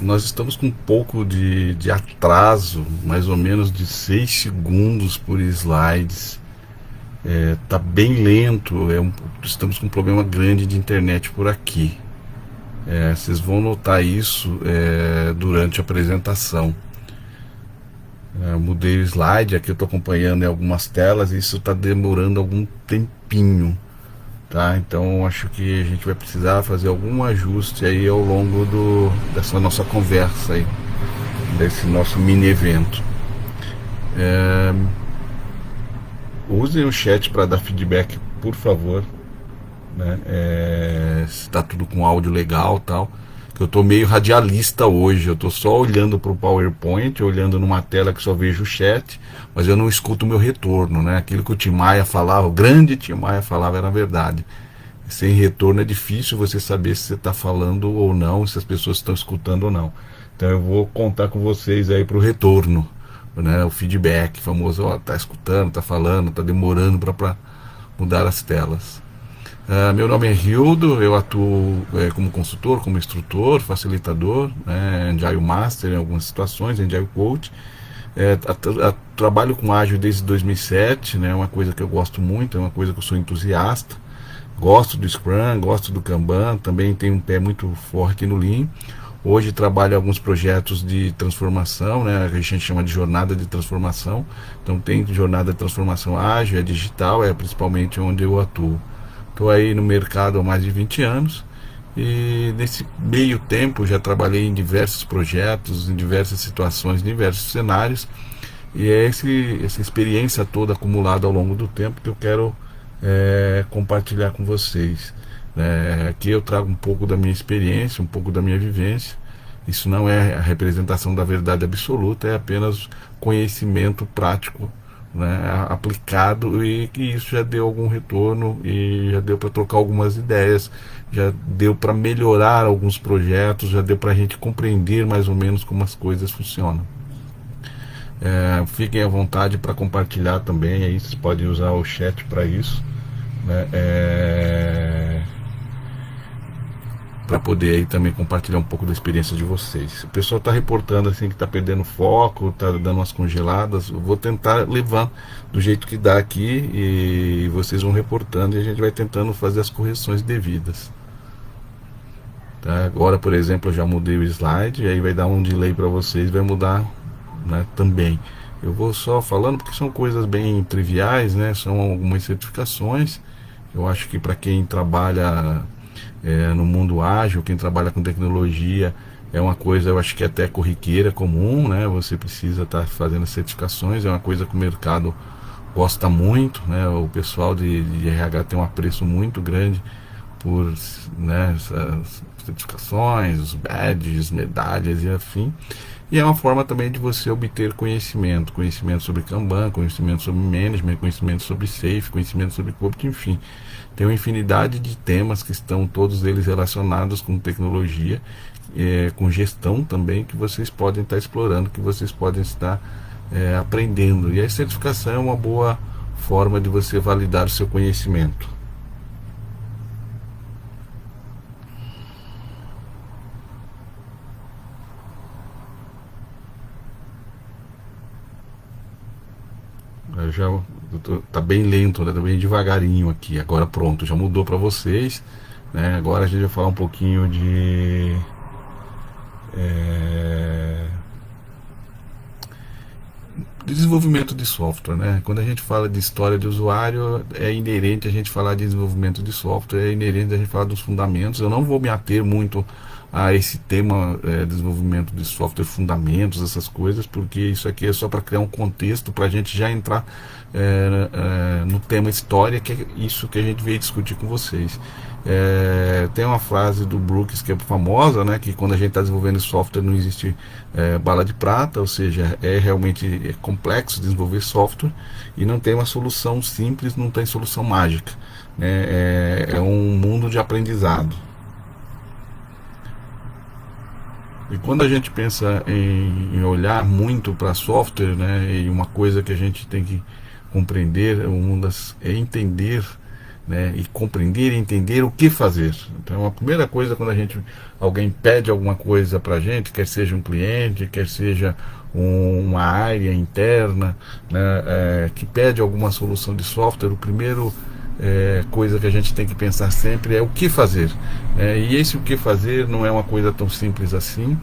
Nós estamos com um pouco de atraso, mais ou menos de 6 segundos por slides. Tá bem lento, estamos com um problema grande de internet por aqui. Vocês vão notar isso durante a apresentação. Mudei o slide, aqui eu estou acompanhando em algumas telas e isso está demorando algum tempinho. Tá? Então acho que a gente vai precisar fazer algum ajuste aí ao longo dessa nossa conversa aí, desse nosso mini evento. Usem o chat para dar feedback, por favor, né? Se está tudo com áudio legal, tal. Eu tô meio radialista hoje, eu tô só olhando para o PowerPoint, olhando numa tela que só vejo o chat, mas eu não escuto o meu retorno, né? Aquilo que o Tim Maia falava, o grande Tim Maia falava, era verdade. Sem retorno é difícil você saber se você está falando ou não, se as pessoas estão escutando ou não. Então eu vou contar com vocês aí para o retorno, né? O feedback famoso, ó, tá escutando, tá falando, tá demorando para mudar as telas. Meu nome é Hildo, eu atuo como consultor, como instrutor, facilitador, Agile Master em algumas situações, Agile Coach. Trabalho com Ágil desde 2007, né, é uma coisa que eu gosto muito, é uma coisa que eu sou entusiasta. Gosto do Scrum, gosto do Kanban, também tenho um pé muito forte no Lean. Hoje trabalho em alguns projetos de transformação, né, que a gente chama de jornada de transformação. Então tem jornada de transformação ágil, digital, principalmente onde eu atuo. Estou aí no mercado há mais de 20 anos e nesse meio tempo já trabalhei em diversos projetos, em diversas situações, em diversos cenários, e é essa experiência toda acumulada ao longo do tempo que eu quero compartilhar com vocês. Aqui eu trago um pouco da minha experiência, um pouco da minha vivência. Isso não é a representação da verdade absoluta, é apenas conhecimento prático, né, aplicado, e que isso já deu algum retorno e já deu para trocar algumas ideias, já deu para melhorar alguns projetos, já deu para a gente compreender mais ou menos como as coisas funcionam. Fiquem à vontade para compartilhar também, aí vocês podem usar o chat para isso, né, para poder aí também compartilhar um pouco da experiência de vocês. O pessoal está reportando assim que está perdendo foco, está dando umas congeladas. Eu vou tentar levar do jeito que dá aqui e vocês vão reportando e a gente vai tentando fazer as correções devidas. Tá? Agora, por exemplo, eu já mudei o slide, aí vai dar um delay para vocês, vai mudar, né, também. Eu vou só falando porque são coisas bem triviais, né? São algumas certificações. Eu acho que para quem trabalha no mundo ágil, quem trabalha com tecnologia, é uma coisa, eu acho que é até corriqueira, comum, né? Você precisa estar fazendo certificações, é uma coisa que o mercado gosta muito, né? O pessoal de RH tem um apreço muito grande por, né, essas certificações, os badges, medalhas e afim. E é uma forma também de você obter conhecimento sobre Kanban, conhecimento sobre management, conhecimento sobre safe, conhecimento sobre coaching, enfim. Tem uma infinidade de temas que estão todos eles relacionados com tecnologia, com gestão também, que vocês podem estar explorando, que vocês podem estar aprendendo. E a certificação é uma boa forma de você validar o seu conhecimento. Tá bem lento, né? Tá bem devagarinho aqui. Agora pronto, já mudou para vocês, né? Agora a gente vai falar um pouquinho de desenvolvimento de software, né? Quando a gente fala de história de usuário, é inerente a gente falar de desenvolvimento de software, é inerente a gente falar dos fundamentos. Eu não vou me ater muito a esse tema, desenvolvimento de software, fundamentos, essas coisas, porque isso aqui é só para criar um contexto para a gente já entrar no tema história, que é isso que a gente veio discutir com vocês. Tem uma frase do Brooks que é famosa, né, que quando a gente está desenvolvendo software não existe bala de prata, ou seja, realmente complexo desenvolver software e não tem uma solução simples, não tem solução mágica, né? É um mundo de aprendizado. E quando a gente pensa em olhar muito para software, né, e uma coisa que a gente tem que compreender, é entender né, e compreender e entender o que fazer. Então a primeira coisa, quando alguém pede alguma coisa para a gente, quer seja um cliente, quer seja uma área interna, né, que pede alguma solução de software, o primeiro coisa que a gente tem que pensar sempre é o que fazer. E esse o que fazer não é uma coisa tão simples assim.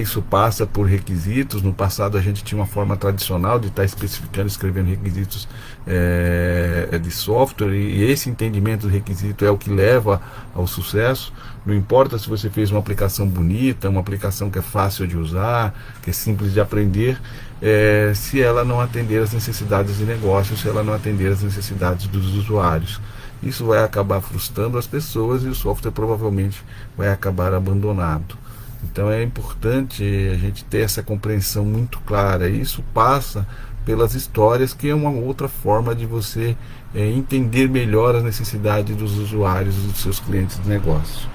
Isso passa por requisitos. No passado a gente tinha uma forma tradicional de estar especificando, escrevendo requisitos de software, e esse entendimento do requisito é o que leva ao sucesso. Não importa se você fez uma aplicação bonita, uma aplicação que é fácil de usar, que é simples de aprender, se ela não atender às necessidades de negócio, se ela não atender às necessidades dos usuários. Isso vai acabar frustrando as pessoas e o software provavelmente vai acabar abandonado. Então é importante a gente ter essa compreensão muito clara. Isso passa pelas histórias, que é uma outra forma de você entender melhor as necessidades dos usuários e dos seus clientes de negócio.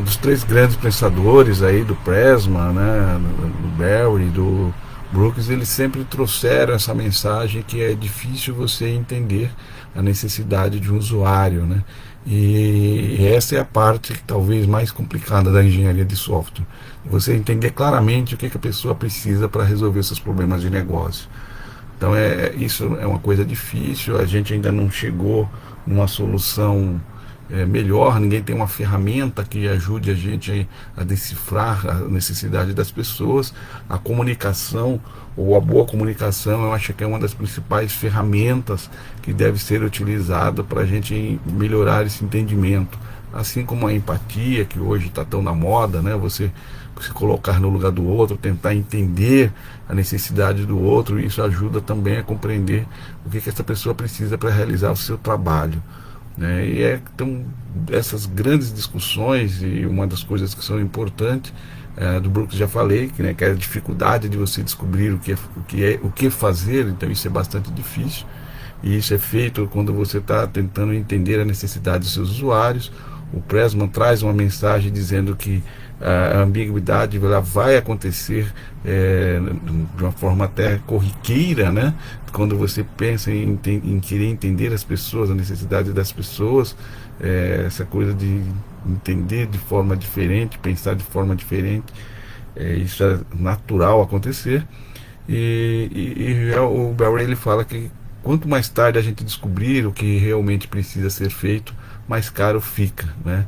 Dos três grandes pensadores aí, do Pressman, né, do Barry, do Brooks, eles sempre trouxeram essa mensagem que é difícil você entender a necessidade de um usuário, né? E essa é a parte talvez mais complicada da engenharia de software. Você entender claramente o que a pessoa precisa para resolver seus problemas de negócio. Então isso é uma coisa difícil. A gente ainda não chegou numa solução melhor. Ninguém tem uma ferramenta que ajude a gente a decifrar a necessidade das pessoas. A comunicação, ou a boa comunicação, eu acho que é uma das principais ferramentas que deve ser utilizada para a gente melhorar esse entendimento. Assim como a empatia, que hoje está tão na moda, né? Você se colocar no lugar do outro, tentar entender a necessidade do outro, e isso ajuda também a compreender o que essa pessoa precisa para realizar o seu trabalho. Então, essas grandes discussões, e uma das coisas que são importantes, do Brooks já falei, que é a dificuldade de você descobrir o que fazer. Então isso é bastante difícil, e isso é feito quando você está tentando entender a necessidade dos seus usuários. O Pressman traz uma mensagem dizendo que a ambiguidade vai acontecer de uma forma até corriqueira, né? Quando você pensa em querer entender as pessoas, a necessidade das pessoas, essa coisa de entender de forma diferente, pensar de forma diferente, isso é natural acontecer. E o Barry, ele fala que quanto mais tarde a gente descobrir o que realmente precisa ser feito, mais caro fica, né?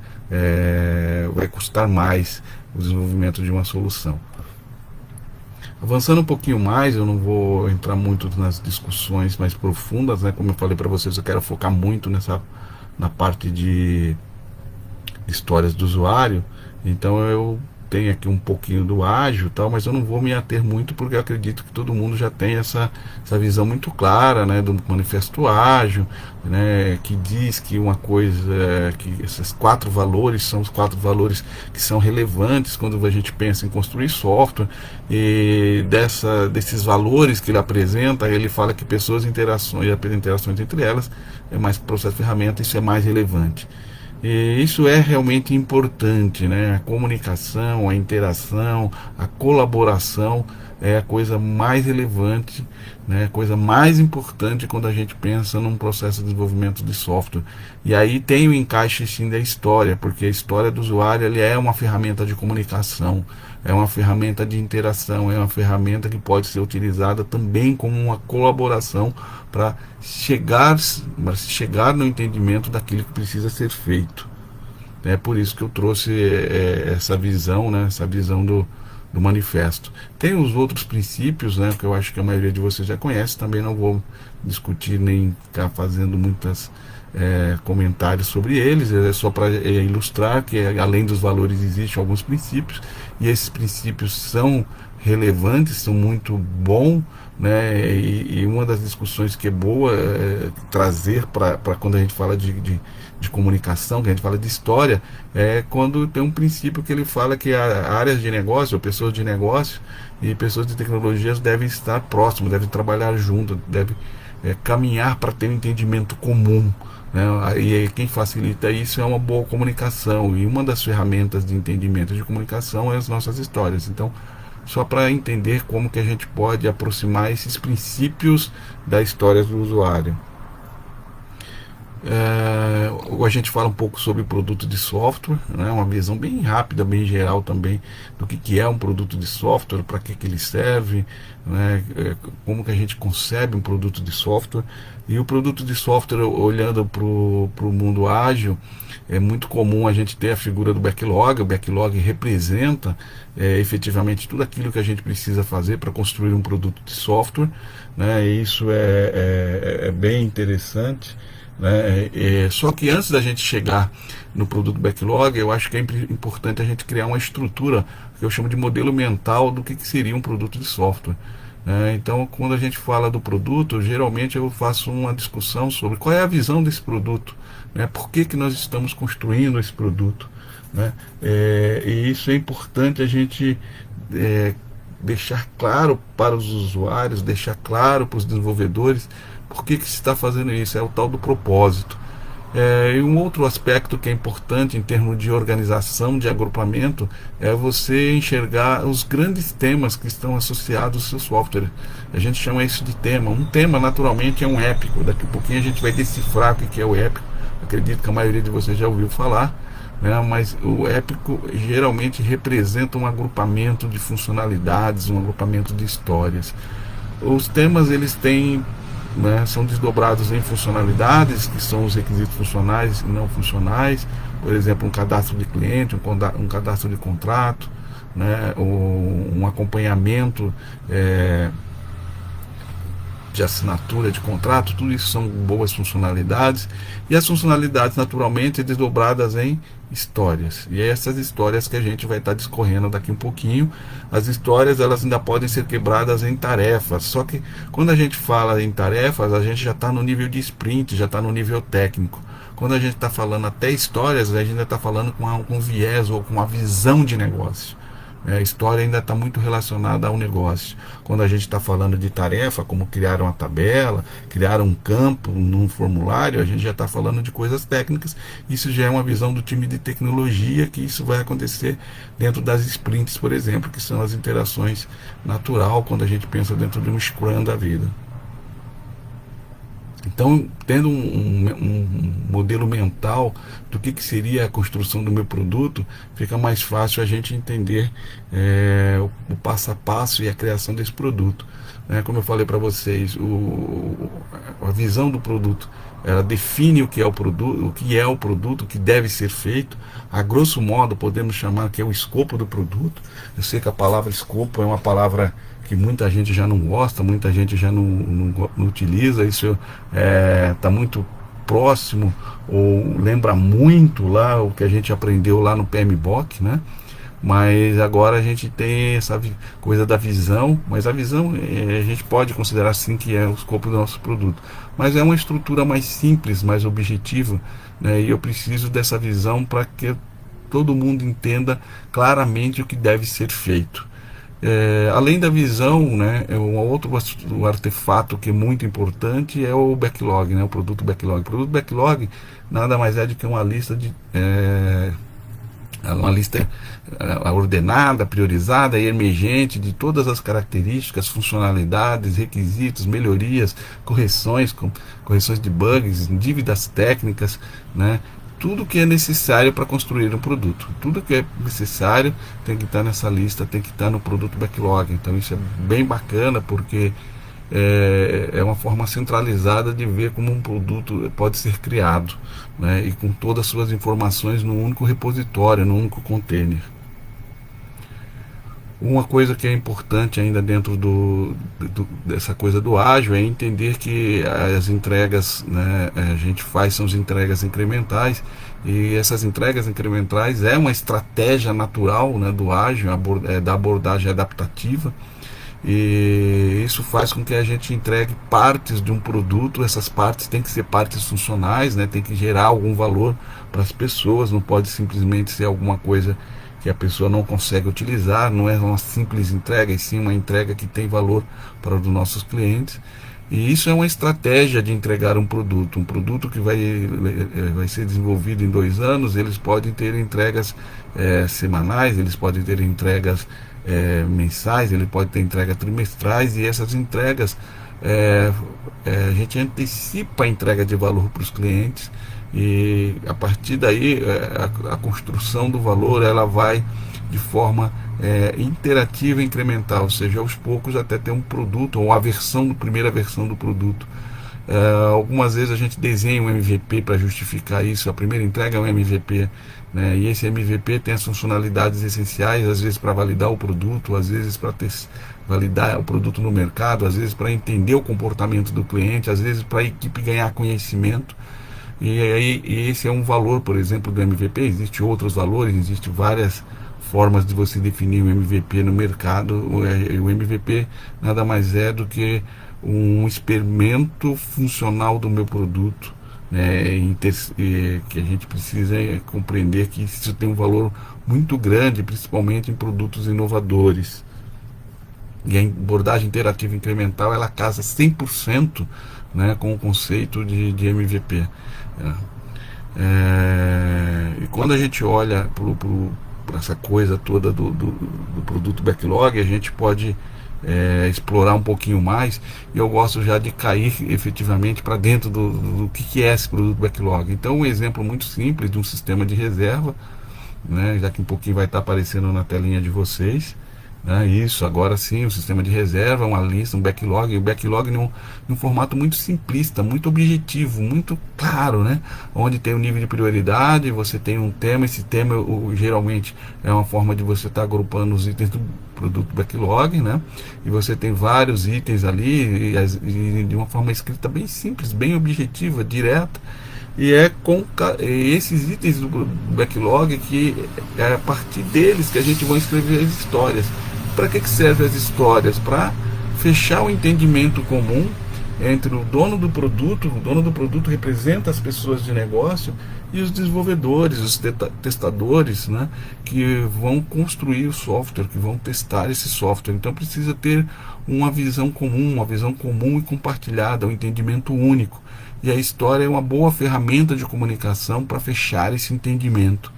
Vai custar mais o desenvolvimento de uma solução. Avançando um pouquinho mais, eu não vou entrar muito nas discussões mais profundas, né? Como eu falei para vocês, eu quero focar muito na parte de histórias do usuário. Então eu tenho aqui um pouquinho do ágil, tal, mas eu não vou me ater muito, porque eu acredito que todo mundo já tem essa visão muito clara, né, do manifesto ágil, né, que diz que uma coisa, que esses 4 valores são os 4 valores que são relevantes quando a gente pensa em construir software. E desses valores que ele apresenta, ele fala que pessoas, interações, e as interações entre elas é mais processo de ferramenta, isso é mais relevante. E isso é realmente importante, né? A comunicação, a interação, a colaboração é a coisa mais relevante, né? A coisa mais importante quando a gente pensa num processo de desenvolvimento de software. E aí tem o encaixe sim da história, porque a história do usuário, ele é uma ferramenta de comunicação, é uma ferramenta de interação, é uma ferramenta que pode ser utilizada também como uma colaboração para chegar no entendimento daquilo que precisa ser feito. É por isso que eu trouxe essa visão, né, essa visão do manifesto. Tem os outros princípios, né, que eu acho que a maioria de vocês já conhece, também não vou discutir nem ficar fazendo muitos comentários sobre eles, é só para ilustrar que além dos valores existem alguns princípios, e esses princípios são relevantes, são muito bons, né? E uma das discussões que é boa trazer para quando a gente fala de comunicação, que a gente fala de história, é quando tem um princípio que ele fala que áreas de negócio, ou pessoas de negócio e pessoas de tecnologias devem estar próximas, devem trabalhar juntas, devem caminhar para ter um entendimento comum, né? E quem facilita isso é uma boa comunicação, e uma das ferramentas de entendimento de comunicação é as nossas histórias. Então, só para entender como que a gente pode aproximar esses princípios da história do usuário. A gente fala um pouco sobre produto de software, né, uma visão bem rápida, bem geral também do que é um produto de software, para que ele serve, né, como que a gente concebe um produto de software. E o produto de software, olhando para o mundo ágil, é muito comum a gente ter a figura do backlog. O backlog representa efetivamente tudo aquilo que a gente precisa fazer para construir um produto de software, né, e isso é bem interessante. Né? Só que antes da gente chegar no produto backlog, eu acho que é importante a gente criar uma estrutura que eu chamo de modelo mental do que seria um produto de software. Então, quando a gente fala do produto, geralmente eu faço uma discussão sobre qual é a visão desse produto, né? Por que nós estamos construindo esse produto, né? E isso é importante a gente deixar claro para os usuários, deixar claro para os desenvolvedores por que se está fazendo isso. É o tal do propósito. E um outro aspecto que é importante em termos de organização, de agrupamento, é você enxergar os grandes temas que estão associados ao seu software. A gente chama isso de tema. Um tema, naturalmente, é um épico. Daqui a pouquinho a gente vai decifrar o que é o épico. Acredito que a maioria de vocês já ouviu falar, né? Mas o épico geralmente representa um agrupamento de funcionalidades, um agrupamento de histórias. Os temas, eles têm, né, são desdobrados em funcionalidades, que são os requisitos funcionais e não funcionais. Por exemplo, um cadastro de cliente, um cadastro de contrato, né, um acompanhamento de assinatura de contrato. Tudo isso são boas funcionalidades, e as funcionalidades naturalmente desdobradas em histórias, e é essas histórias que a gente vai estar discorrendo daqui um pouquinho. As histórias, elas ainda podem ser quebradas em tarefas, só que quando a gente fala em tarefas, a gente já está no nível de sprint, já está no nível técnico. Quando a gente está falando até histórias, a gente ainda está falando com viés ou com uma visão de negócio. A história ainda está muito relacionada ao negócio. Quando a gente está falando de tarefa, como criar uma tabela, criar um campo num formulário, a gente já está falando de coisas técnicas. Isso já é uma visão do time de tecnologia, que isso vai acontecer dentro das sprints, por exemplo, que são as interações natural quando a gente pensa dentro de um Scrum da vida. Então, tendo um modelo mental do que seria a construção do meu produto, fica mais fácil a gente entender o passo a passo e a criação desse produto. Como eu falei para vocês, a visão do produto, ela define o que é o produto, o que deve ser feito. A grosso modo, podemos chamar que é o escopo do produto. Eu sei que a palavra escopo é uma palavra que muita gente já não gosta, muita gente já não utiliza. Isso está muito próximo, ou lembra muito lá o que a gente aprendeu lá no PMBOK, né? Mas agora a gente tem essa coisa da visão, mas a visão a gente pode considerar sim que é o escopo do nosso produto, mas é uma estrutura mais simples, mais objetiva, né? E eu preciso dessa visão para que todo mundo entenda claramente o que deve ser feito. Além da visão, né, um outro artefato que é muito importante é o backlog, né, o produto backlog. O produto backlog nada mais é do que uma lista ordenada, priorizada e emergente de todas as características, funcionalidades, requisitos, melhorias, correções de bugs, dívidas técnicas, né? Tudo que é necessário para construir um produto, tudo que é necessário tem que estar nessa lista, tem que estar no produto backlog. Então isso é bem bacana, porque é uma forma centralizada de ver como um produto pode ser criado, né? E com todas as suas informações num único repositório, num único container. Uma coisa que é importante ainda dentro dessa coisa do ágil é entender que as entregas, né, a gente faz, são as entregas incrementais, e essas entregas incrementais é uma estratégia natural, né, do ágil, da abordagem adaptativa, e isso faz com que a gente entregue partes de um produto. Essas partes têm que ser partes funcionais, né, tem que gerar algum valor para as pessoas, não pode simplesmente ser alguma coisa que a pessoa não consegue utilizar. Não é uma simples entrega, e sim uma entrega que tem valor para os nossos clientes. E isso é uma estratégia de entregar um produto que vai ser desenvolvido em 2 anos. Eles podem ter entregas semanais, eles podem ter entregas mensais, ele pode ter entregas trimestrais, e essas entregas é, a gente antecipa a entrega de valor para os clientes, e a partir daí a construção do valor ela vai de forma interativa e incremental, ou seja, aos poucos até ter um produto ou a primeira versão do produto. Algumas vezes a gente desenha um MVP para justificar isso. A primeira entrega é um MVP, né? E esse MVP tem as funcionalidades essenciais, às vezes para validar o produto, às vezes para validar o produto no mercado, às vezes para entender o comportamento do cliente, às vezes para a equipe ganhar conhecimento. E esse é um valor, por exemplo, do MVP. Existem outros valores, existem várias formas de você definir o MVP no mercado. O MVP nada mais é do que um experimento funcional do meu produto, né, que a gente precisa compreender que isso tem um valor muito grande, principalmente em produtos inovadores. E a abordagem interativa incremental ela casa 100%, né, com o conceito de MVP. E quando a gente olha para essa coisa toda do produto backlog, a gente pode explorar um pouquinho mais, e eu gosto já de cair efetivamente para dentro do que é esse produto backlog. Então, um exemplo muito simples de um sistema de reserva, né, já que um pouquinho vai estar aparecendo na telinha de vocês. Isso, agora sim, o sistema de reserva, uma lista, um backlog, e o backlog num formato muito simplista, muito objetivo, muito claro, né? Onde tem um nível de prioridade, você tem um tema, esse tema geralmente é uma forma de você estar agrupando os itens do produto backlog, né? E você tem vários itens ali, e de uma forma escrita bem simples, bem objetiva, direta. E é com esses itens do backlog que é a partir deles que a gente vai escrever as histórias. Para que servem as histórias? Para fechar o entendimento comum entre o dono do produto representa as pessoas de negócio, e os desenvolvedores, os testadores, né, que vão construir o software, que vão testar esse software. Então precisa ter uma visão comum e compartilhada, um entendimento único. E a história é uma boa ferramenta de comunicação para fechar esse entendimento.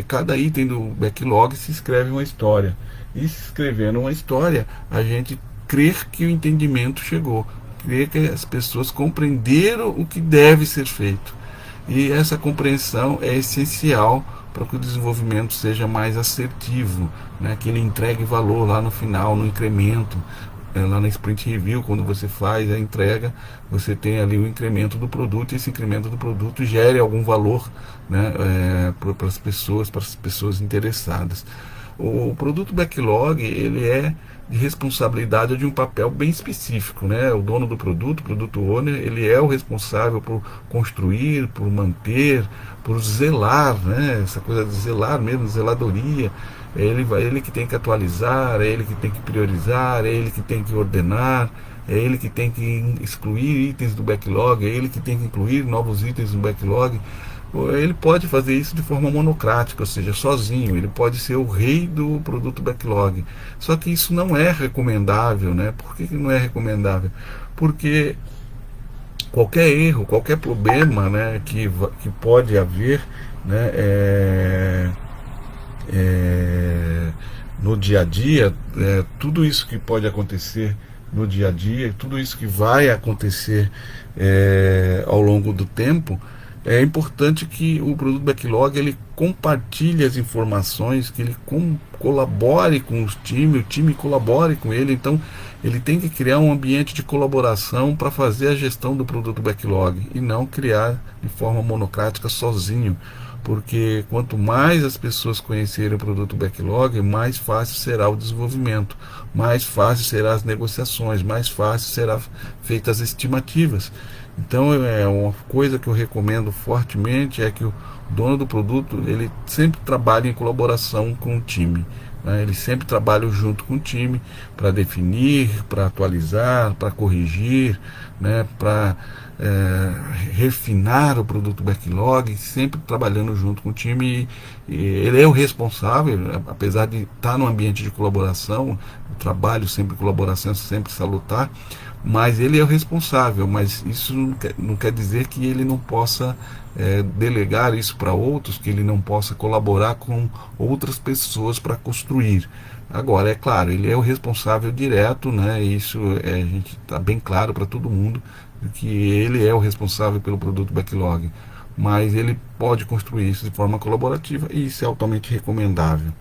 Cada item do backlog se escreve uma história. E se escrevendo uma história, a gente crer que o entendimento chegou, crer que as pessoas compreenderam o que deve ser feito. E essa compreensão é essencial para que o desenvolvimento seja mais assertivo, né? Que ele entregue valor lá no final, no incremento. Lá na Sprint Review, quando você faz a entrega, você tem ali o incremento do produto, e esse incremento do produto gere algum valor, né, para as pessoas interessadas. O produto backlog ele é de responsabilidade de um papel bem específico, né? O dono do produto, o produto owner, ele é o responsável por construir, por manter, por zelar, né? Essa coisa de zelar mesmo, zeladoria. Ele que tem que atualizar, é ele que tem que priorizar, é ele que tem que ordenar, é ele que tem que excluir itens do backlog, é ele que tem que incluir novos itens no backlog. Ele pode fazer isso de forma monocrática, ou seja, sozinho. Ele pode ser o rei do produto backlog. Só que isso não é recomendável, né? Por que não é recomendável? Porque qualquer erro, qualquer problema, né, que pode haver, né, no dia a dia, tudo isso que pode acontecer no dia a dia, tudo isso que vai acontecer ao longo do tempo, é importante que o produto backlog ele compartilhe as informações, que ele colabore com o time colabore com ele. Então ele tem que criar um ambiente de colaboração para fazer a gestão do produto backlog, e não criar de forma monocrática sozinho. Porque quanto mais as pessoas conhecerem o produto backlog, mais fácil será o desenvolvimento, mais fácil serão as negociações, mais fácil serão feitas as estimativas. Então uma coisa que eu recomendo fortemente é que o dono do produto ele sempre trabalhe em colaboração com o time, né? Ele sempre trabalha junto com o time para definir, para atualizar, para corrigir, né? Para refinar o produto backlog, sempre trabalhando junto com o time. E ele é o responsável, apesar de estar no ambiente de colaboração, o trabalho sempre colaboração, sempre salutar, mas ele é o responsável. Mas isso não quer dizer que ele não possa delegar isso para outros, que ele não possa colaborar com outras pessoas para construir. Agora, é claro, ele é o responsável direto, né? Isso a gente está bem claro para todo mundo que ele é o responsável pelo produto backlog, mas ele pode construir isso de forma colaborativa e isso é altamente recomendável.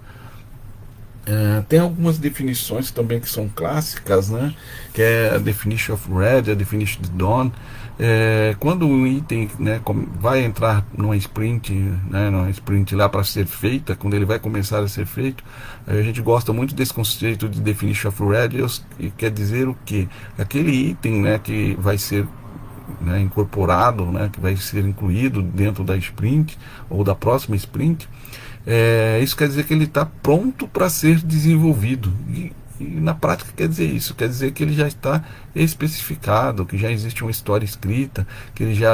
Tem algumas definições também que são clássicas, né? Que é a definition of red, a definition de done. Quando o item, né, vai entrar numa sprint, né, numa sprint lá para ser feita, quando ele vai começar a ser feito, a gente gosta muito desse conceito de definition of red, que quer dizer o que? Aquele item, né, que vai ser, né, incorporado, né, que vai ser incluído dentro da sprint ou da próxima sprint, isso quer dizer que ele está pronto para ser desenvolvido. E na prática quer dizer isso, quer dizer que ele já está especificado, que já existe uma história escrita, que ele já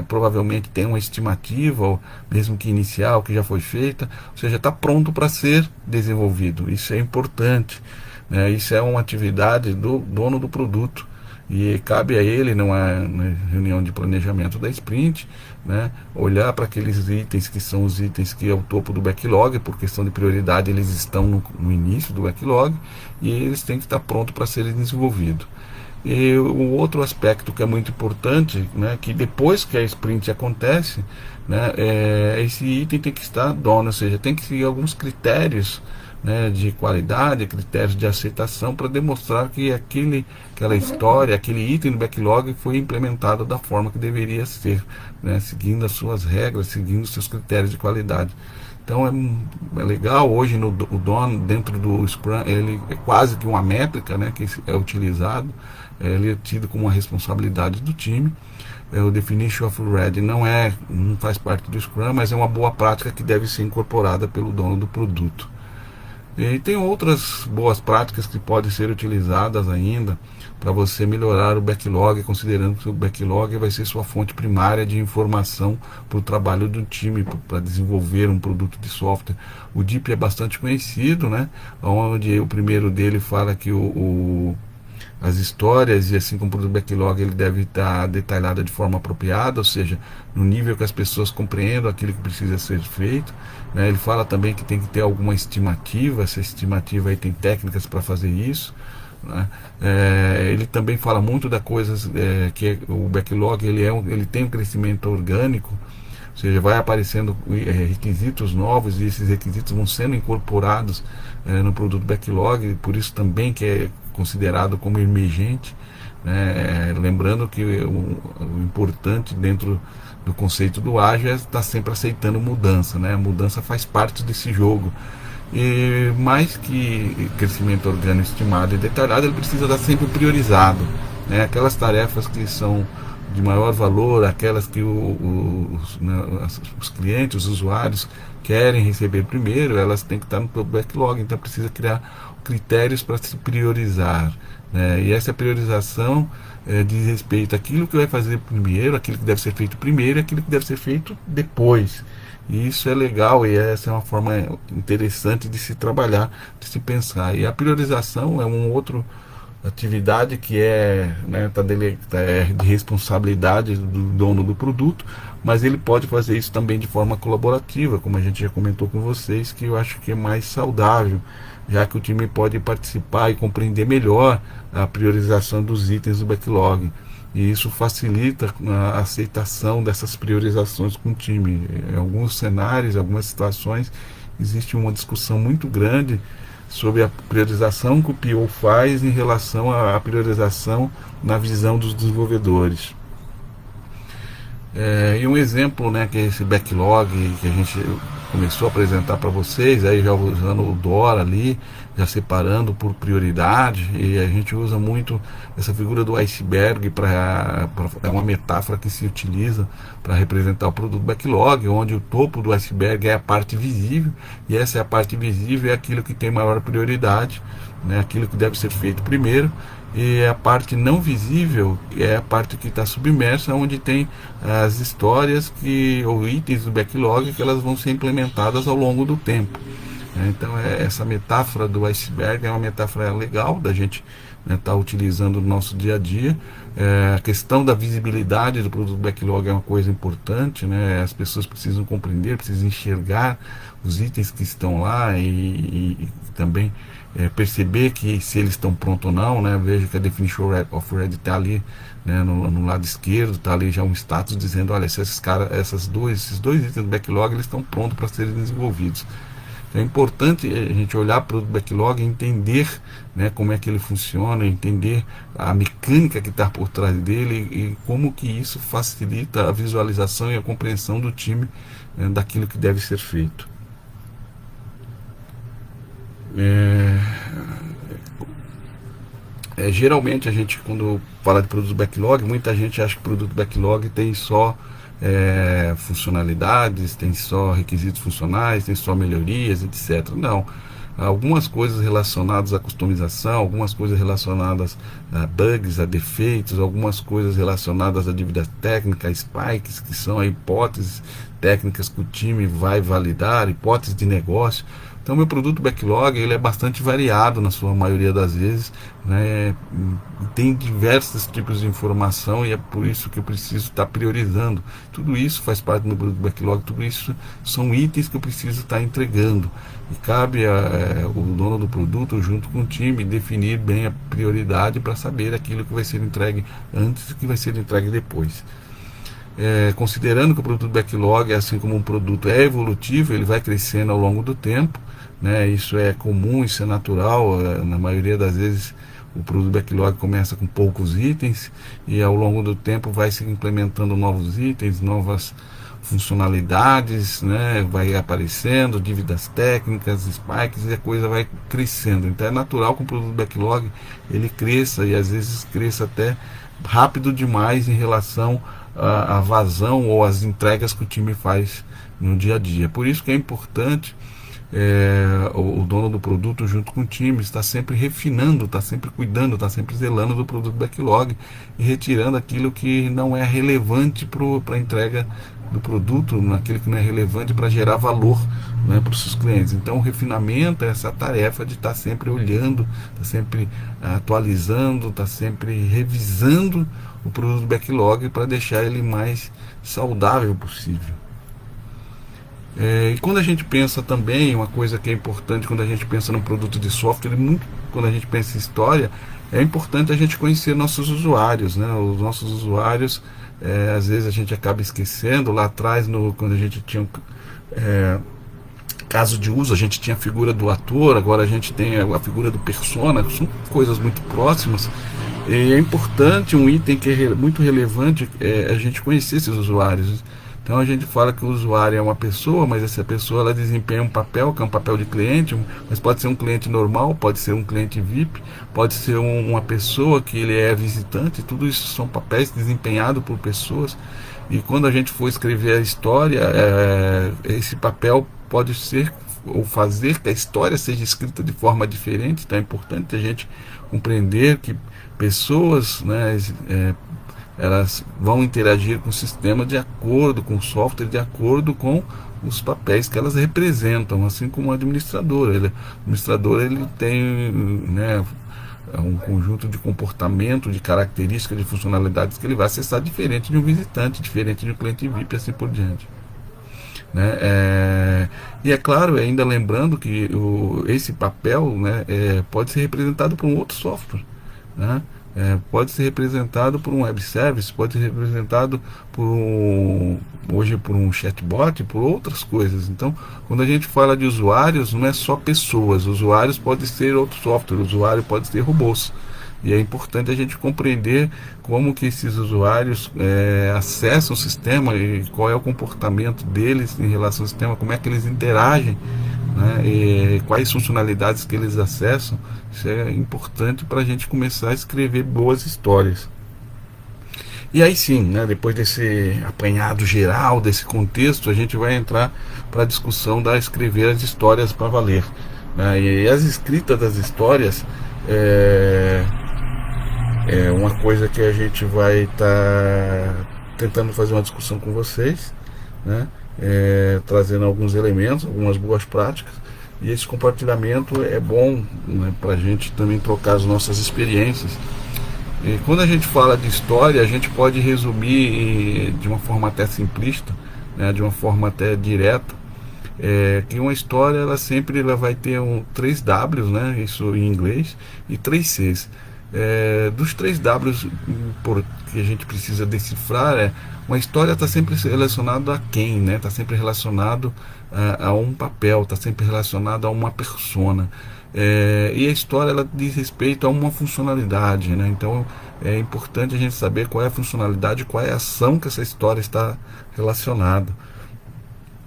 provavelmente tem uma estimativa, ou mesmo que inicial, que já foi feita, ou seja, está pronto para ser desenvolvido. Isso é importante, né? Isso é uma atividade do dono do produto. E cabe a ele, numa reunião de planejamento da sprint, né, olhar para aqueles itens que são os itens que é o topo do backlog, por questão de prioridade eles estão no início do backlog e eles têm que estar prontos para serem desenvolvidos. E o outro aspecto que é muito importante, né, que depois que a sprint acontece, né, esse item tem que estar done, ou seja, tem que seguir alguns critérios, né, de qualidade, critérios de aceitação para demonstrar que aquela história, aquele item do backlog foi implementado da forma que deveria ser, né, seguindo as suas regras, seguindo os seus critérios de qualidade. Então é legal hoje o Done dentro do Scrum, ele é quase que uma métrica, né, que é utilizado, ele é tido como uma responsabilidade do time. O Definition of Red não faz parte do Scrum, mas é uma boa prática que deve ser incorporada pelo dono do produto. E tem outras boas práticas que podem ser utilizadas ainda para você melhorar o backlog, considerando que o backlog vai ser sua fonte primária de informação para o trabalho do time, para desenvolver um produto de software. O DIP é bastante conhecido, né? Onde o primeiro dele fala que as histórias, e assim como o backlog, ele deve estar detalhado de forma apropriada, ou seja, no nível que as pessoas compreendam aquilo que precisa ser feito, né? Ele fala também que tem que ter alguma estimativa, essa estimativa aí tem técnicas para fazer isso, né? Ele também fala muito da coisas que o backlog ele tem um crescimento orgânico, ou seja, vai aparecendo requisitos novos e esses requisitos vão sendo incorporados no produto backlog, por isso também que é considerado como emergente, né? Lembrando que o importante dentro do conceito do ágil é estar sempre aceitando mudança, né? A mudança faz parte desse jogo. E mais que crescimento orgânico estimado e detalhado, ele precisa estar sempre priorizado, né? Aquelas tarefas que são de maior valor, aquelas que os clientes, os usuários querem receber primeiro, elas têm que estar no backlog, então precisa criar critérios para se priorizar, né? E essa priorização diz respeito àquilo que vai fazer primeiro, aquilo que deve ser feito primeiro e aquilo que deve ser feito depois. E isso é legal e essa é uma forma interessante de se trabalhar, de se pensar. E a priorização é um outro atividade que é de responsabilidade do dono do produto, mas ele pode fazer isso também de forma colaborativa, como a gente já comentou com vocês, que eu acho que é mais saudável, já que o time pode participar e compreender melhor a priorização dos itens do backlog, e isso facilita a aceitação dessas priorizações com o time. Em alguns cenários, em algumas situações, existe uma discussão muito grande sobre a priorização que o PO faz em relação à priorização na visão dos desenvolvedores. E um exemplo, né, que é esse backlog que a gente começou a apresentar para vocês, aí já usando o DORA ali, já separando por prioridade, e a gente usa muito essa figura do iceberg, é uma metáfora que se utiliza para representar o produto backlog, onde o topo do iceberg é a parte visível, e essa é a parte visível, é aquilo que tem maior prioridade, né, aquilo que deve ser feito primeiro, e a parte não visível é a parte que está submersa, onde tem as histórias ou itens do backlog que elas vão ser implementadas ao longo do tempo. Então essa metáfora do iceberg é uma metáfora legal da gente estar utilizando no nosso dia a dia. A questão da visibilidade do produto backlog é uma coisa importante, né? As pessoas precisam compreender, precisam enxergar os itens que estão lá e também perceber que se eles estão prontos ou não, né? Veja que a definition of ready está ali, né, no lado esquerdo, está ali já um status dizendo, olha, se esses dois itens do backlog eles estão prontos para serem desenvolvidos. Então é importante a gente olhar para o backlog e entender, né, como é que ele funciona, entender a mecânica que está por trás dele e como que isso facilita a visualização e a compreensão do time, né, daquilo que deve ser feito. Geralmente a gente, quando fala de produto backlog, muita gente acha que o produto backlog tem só funcionalidades, tem só requisitos funcionais, tem só melhorias, etc. Não. Algumas coisas relacionadas à customização, algumas coisas relacionadas a bugs, a defeitos, algumas coisas relacionadas a dívidas técnicas, spikes, que são hipóteses técnicas que o time vai validar, hipóteses de negócio. Então, meu produto backlog ele é bastante variado na sua maioria das vezes, né? Tem diversos tipos de informação e é por isso que eu preciso estar priorizando. Tudo isso faz parte do meu produto backlog, tudo isso são itens que eu preciso estar entregando. E cabe o dono do produto, junto com o time, definir bem a prioridade para saber aquilo que vai ser entregue antes e que vai ser entregue depois. Considerando que o produto backlog, assim como um produto é evolutivo, ele vai crescendo ao longo do tempo, né? Isso é comum, isso é natural. Na maioria das vezes o produto backlog começa com poucos itens e ao longo do tempo vai se implementando novos itens, novas funcionalidades, né? Vai aparecendo dívidas técnicas, spikes, e a coisa vai crescendo. Então é natural que o produto backlog ele cresça, e às vezes cresça até rápido demais em relação à vazão ou às entregas que o time faz no dia a dia. Por isso que é importante o dono do produto, junto com o time, está sempre refinando, está sempre cuidando, está sempre zelando do produto backlog e retirando aquilo que não é relevante para a entrega do produto, naquilo que não é relevante para gerar valor, né, para os seus clientes. Então o refinamento é essa tarefa de estar sempre olhando, estar sempre atualizando, estar sempre revisando o produto backlog para deixar ele mais saudável possível. E quando a gente pensa também, uma coisa que é importante quando a gente pensa num produto de software, quando a gente pensa em história, é importante a gente conhecer nossos usuários, né? Os nossos usuários, às vezes a gente acaba esquecendo. Lá atrás, quando a gente tinha caso de uso, a gente tinha a figura do ator, agora a gente tem a figura do persona, são coisas muito próximas. E é importante, um item que é muito relevante, a gente conhecer esses usuários. Então a gente fala que o usuário é uma pessoa, mas essa pessoa ela desempenha um papel, que é um papel de cliente, mas pode ser um cliente normal, pode ser um cliente VIP, pode ser uma pessoa que ele é visitante. Tudo isso são papéis desempenhados por pessoas. E quando a gente for escrever a história, esse papel pode ser ou fazer que a história seja escrita de forma diferente. Então é importante a gente compreender que pessoas, né, elas vão interagir com o sistema de acordo com o software, de acordo com os papéis que elas representam, assim como o administrador. O administrador ele tem, né, um conjunto de comportamento, de características, de funcionalidades que ele vai acessar diferente de um visitante, diferente de um cliente VIP, assim por diante. Né? E é claro, ainda lembrando que esse papel, né, pode ser representado por um outro software, né? Pode ser representado por um web service, pode ser representado hoje por um chatbot, por outras coisas. Então, quando a gente fala de usuários, não é só pessoas. Usuários pode ser outro software, usuário pode ser robôs. E é importante a gente compreender como que esses usuários acessam o sistema e qual é o comportamento deles em relação ao sistema, como é que eles interagem, né, e quais funcionalidades que eles acessam. Isso é importante para a gente começar a escrever boas histórias. E aí sim, né, depois desse apanhado geral, desse contexto, a gente vai entrar para a discussão da escrever as histórias para valer, né? E as escritas das histórias é uma coisa que a gente vai estar tentando fazer uma discussão com vocês, né? Trazendo alguns elementos, algumas boas práticas, e esse compartilhamento é bom, né, para a gente também trocar as nossas experiências. E quando a gente fala de história, a gente pode resumir de uma forma até simplista, né, de uma forma até direta, que uma história ela vai ter três Ws, né, isso em inglês, e três Cs. Dos três Ws que a gente precisa decifrar, uma história está sempre relacionada a quem, né? Está sempre relacionado a um papel, está sempre relacionado a uma persona. E a história ela diz respeito a uma funcionalidade, né? Então é importante a gente saber qual é a funcionalidade, qual é a ação que essa história está relacionada.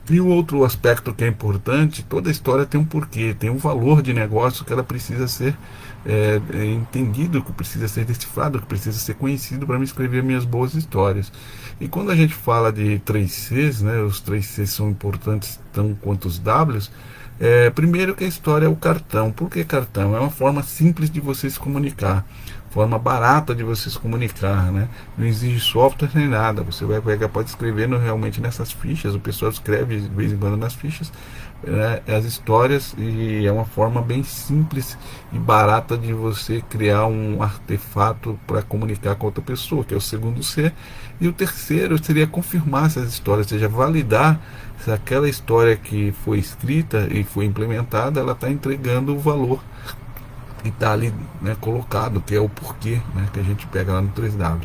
E o outro aspecto que é importante, toda história tem um porquê, tem um valor de negócio que ela precisa ser entendido, que precisa ser decifrado, que precisa ser conhecido para me escrever minhas boas histórias. E quando a gente fala de 3Cs, né, os 3Cs são importantes tanto quanto os Ws. Primeiro que a história é o cartão. Por que cartão? É uma forma simples de você se comunicar, forma barata de você se comunicar, né? Não exige software nem nada. Você vai pegar, pode escrever realmente nessas fichas. O pessoal escreve de vez em quando nas fichas, né, as histórias, e é uma forma bem simples e barata de você criar um artefato para comunicar com outra pessoa, que é o segundo C. E o terceiro seria confirmar essas histórias, ou seja, validar se aquela história que foi escrita e foi implementada, ela está entregando o valor que está ali, né, colocado, que é o porquê, né, que a gente pega lá no 3W.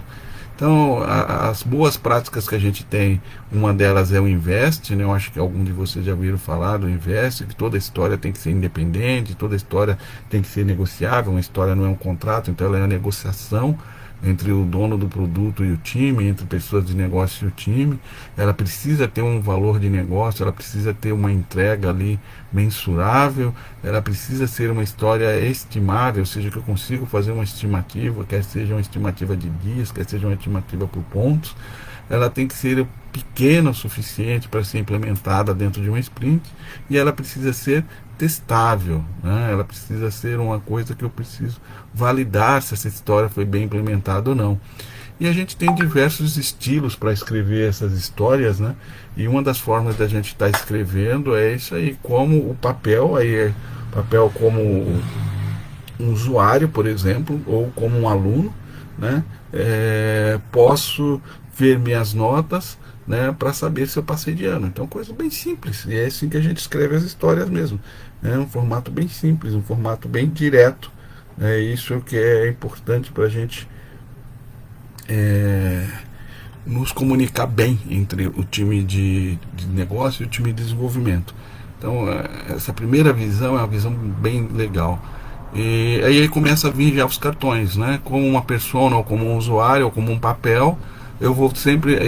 Então, as boas práticas que a gente tem, uma delas é o Invest, né? Eu acho que algum de vocês já ouviram falar do Invest, que toda história tem que ser independente, toda história tem que ser negociável, uma história não é um contrato, então ela é uma negociação entre o dono do produto e o time, entre pessoas de negócio e o time. Ela precisa ter um valor de negócio, ela precisa ter uma entrega ali mensurável, ela precisa ser uma história estimável, ou seja, que eu consigo fazer uma estimativa, quer seja uma estimativa de dias, quer seja uma estimativa por pontos. Ela tem que ser pequena o suficiente para ser implementada dentro de um sprint, e ela precisa ser testável, né? Ela precisa ser uma coisa que eu preciso validar se essa história foi bem implementada ou não. E a gente tem diversos estilos para escrever essas histórias, né? E uma das formas da gente estar escrevendo é isso aí, como o papel, aí é papel como um usuário, por exemplo, ou como um aluno, né? Posso ver minhas notas, né, para saber se eu passei de ano. Então, coisa bem simples. E é assim que a gente escreve as histórias mesmo. É um formato bem simples, um formato bem direto. É isso que é importante para a gente nos comunicar bem entre o time de negócio e o time de desenvolvimento. Então, essa primeira visão é uma visão bem legal. E aí começa a vir já os cartões, né? Como uma persona, ou como um usuário, ou como um papel. Eu vou sempre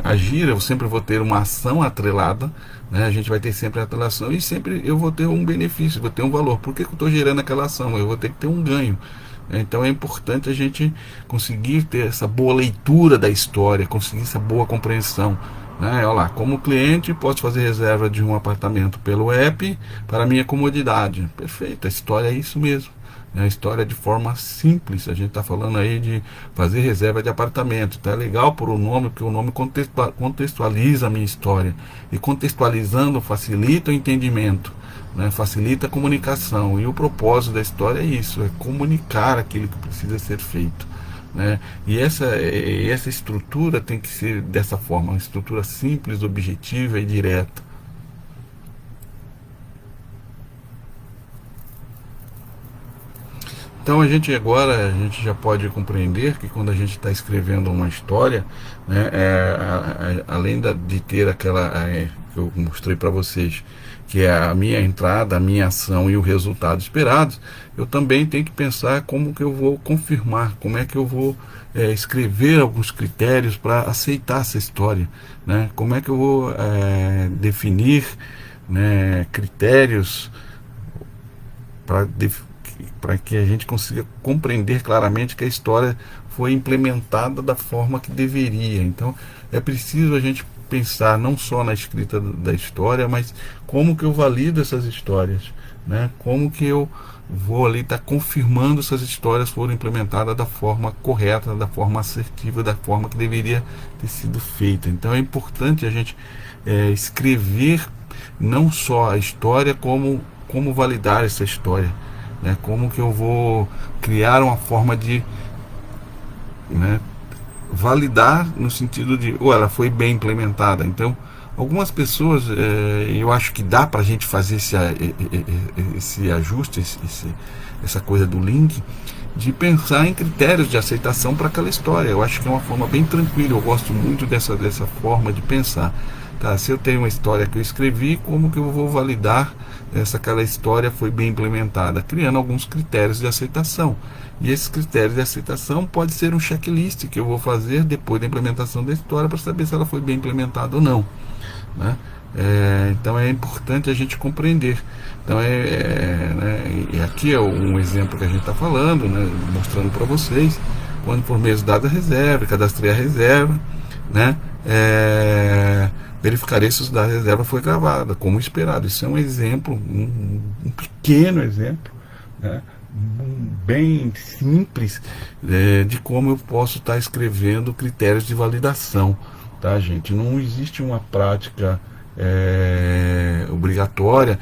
agir, eu sempre vou ter uma ação atrelada, né? A gente vai ter sempre a atrelação, e sempre eu vou ter um benefício, vou ter um valor. Por que eu estou gerando aquela ação? Eu vou ter que ter um ganho. Então é importante a gente conseguir ter essa boa leitura da história, conseguir essa boa compreensão, né? Olha lá, como cliente posso fazer reserva de um apartamento pelo app para minha comodidade. Perfeito, a história é isso mesmo. A história de forma simples. A gente está falando aí de fazer reserva de apartamento. Então é legal por o nome, porque o nome contextualiza a minha história. E contextualizando facilita o entendimento, né? Facilita a comunicação. E o propósito da história é isso, é comunicar aquilo que precisa ser feito, né? E essa estrutura tem que ser dessa forma, uma estrutura simples, objetiva e direta. Então a gente já pode compreender que quando a gente está escrevendo uma história, né, além de ter aquela que eu mostrei para vocês, que é a minha entrada, a minha ação e o resultado esperado, eu também tenho que pensar como que eu vou confirmar, como é que eu vou escrever alguns critérios para aceitar essa história, né? Como é que eu vou definir, né, critérios para que a gente consiga compreender claramente que a história foi implementada da forma que deveria. Então é preciso a gente pensar não só na escrita da história, mas como que eu valido essas histórias, né? Como que eu vou ali estar confirmando se as histórias foram implementadas da forma correta, da forma assertiva, da forma que deveria ter sido feita. Então é importante a gente escrever não só a história, como validar essa história, né? Como que eu vou criar uma forma de, né, validar no sentido de, ela foi bem implementada. Então Algumas pessoas, eu acho que dá para a gente fazer esse ajuste, essa coisa do link, de pensar em critérios de aceitação para aquela história. Eu acho que é uma forma bem tranquila, eu gosto muito dessa forma de pensar. Tá, se eu tenho uma história que eu escrevi, como que eu vou validar se aquela história foi bem implementada? Criando alguns critérios de aceitação. E esses critérios de aceitação pode ser um checklist que eu vou fazer depois da implementação da história para saber se ela foi bem implementada ou não, né? Então é importante a gente compreender. Então né, e aqui é um exemplo que a gente está falando, né, mostrando para vocês. Quando por mês dada a reserva, cadastrei a reserva, né, verificarei se os dados da reserva foi gravada, como esperado. Isso é um exemplo, um pequeno exemplo, né, bem simples, de como eu posso estar escrevendo critérios de validação, tá, gente? Não existe uma prática obrigatória.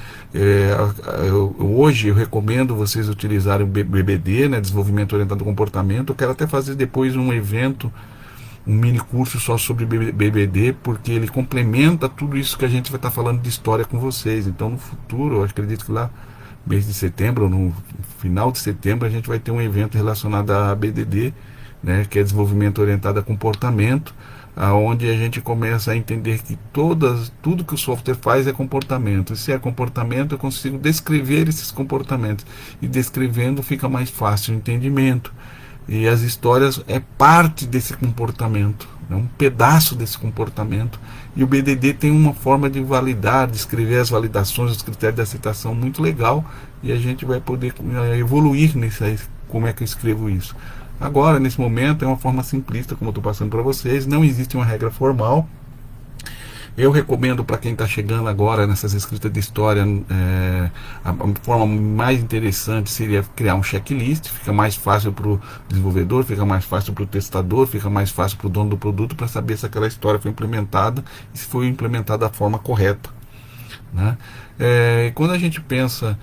Hoje eu recomendo vocês utilizarem o BBD, né, Desenvolvimento Orientado ao Comportamento. Eu quero até fazer depois um evento, um mini curso só sobre BBD, porque ele complementa tudo isso que a gente vai estar falando de história com vocês. Então no futuro, eu acredito que lá mês de setembro, ou no final de setembro, a gente vai ter um evento relacionado a BDD, né, que é Desenvolvimento Orientado a Comportamento, onde a gente começa a entender que tudo que o software faz é comportamento. E se é comportamento, eu consigo descrever esses comportamentos. E descrevendo fica mais fácil o entendimento. E as histórias é parte desse comportamento, é um pedaço desse comportamento. E o BDD tem uma forma de validar, de escrever as validações, os critérios de aceitação muito legal. E a gente vai poder evoluir como é que eu escrevo isso. Agora, nesse momento, é uma forma simplista, como eu estou passando para vocês. Não existe uma regra formal. Eu recomendo para quem está chegando agora nessas escritas de história, a forma mais interessante seria criar um checklist. Fica mais fácil para o desenvolvedor, fica mais fácil para o testador, fica mais fácil para o dono do produto para saber se aquela história foi implementada e se foi implementada da forma correta, né? Quando a gente pensa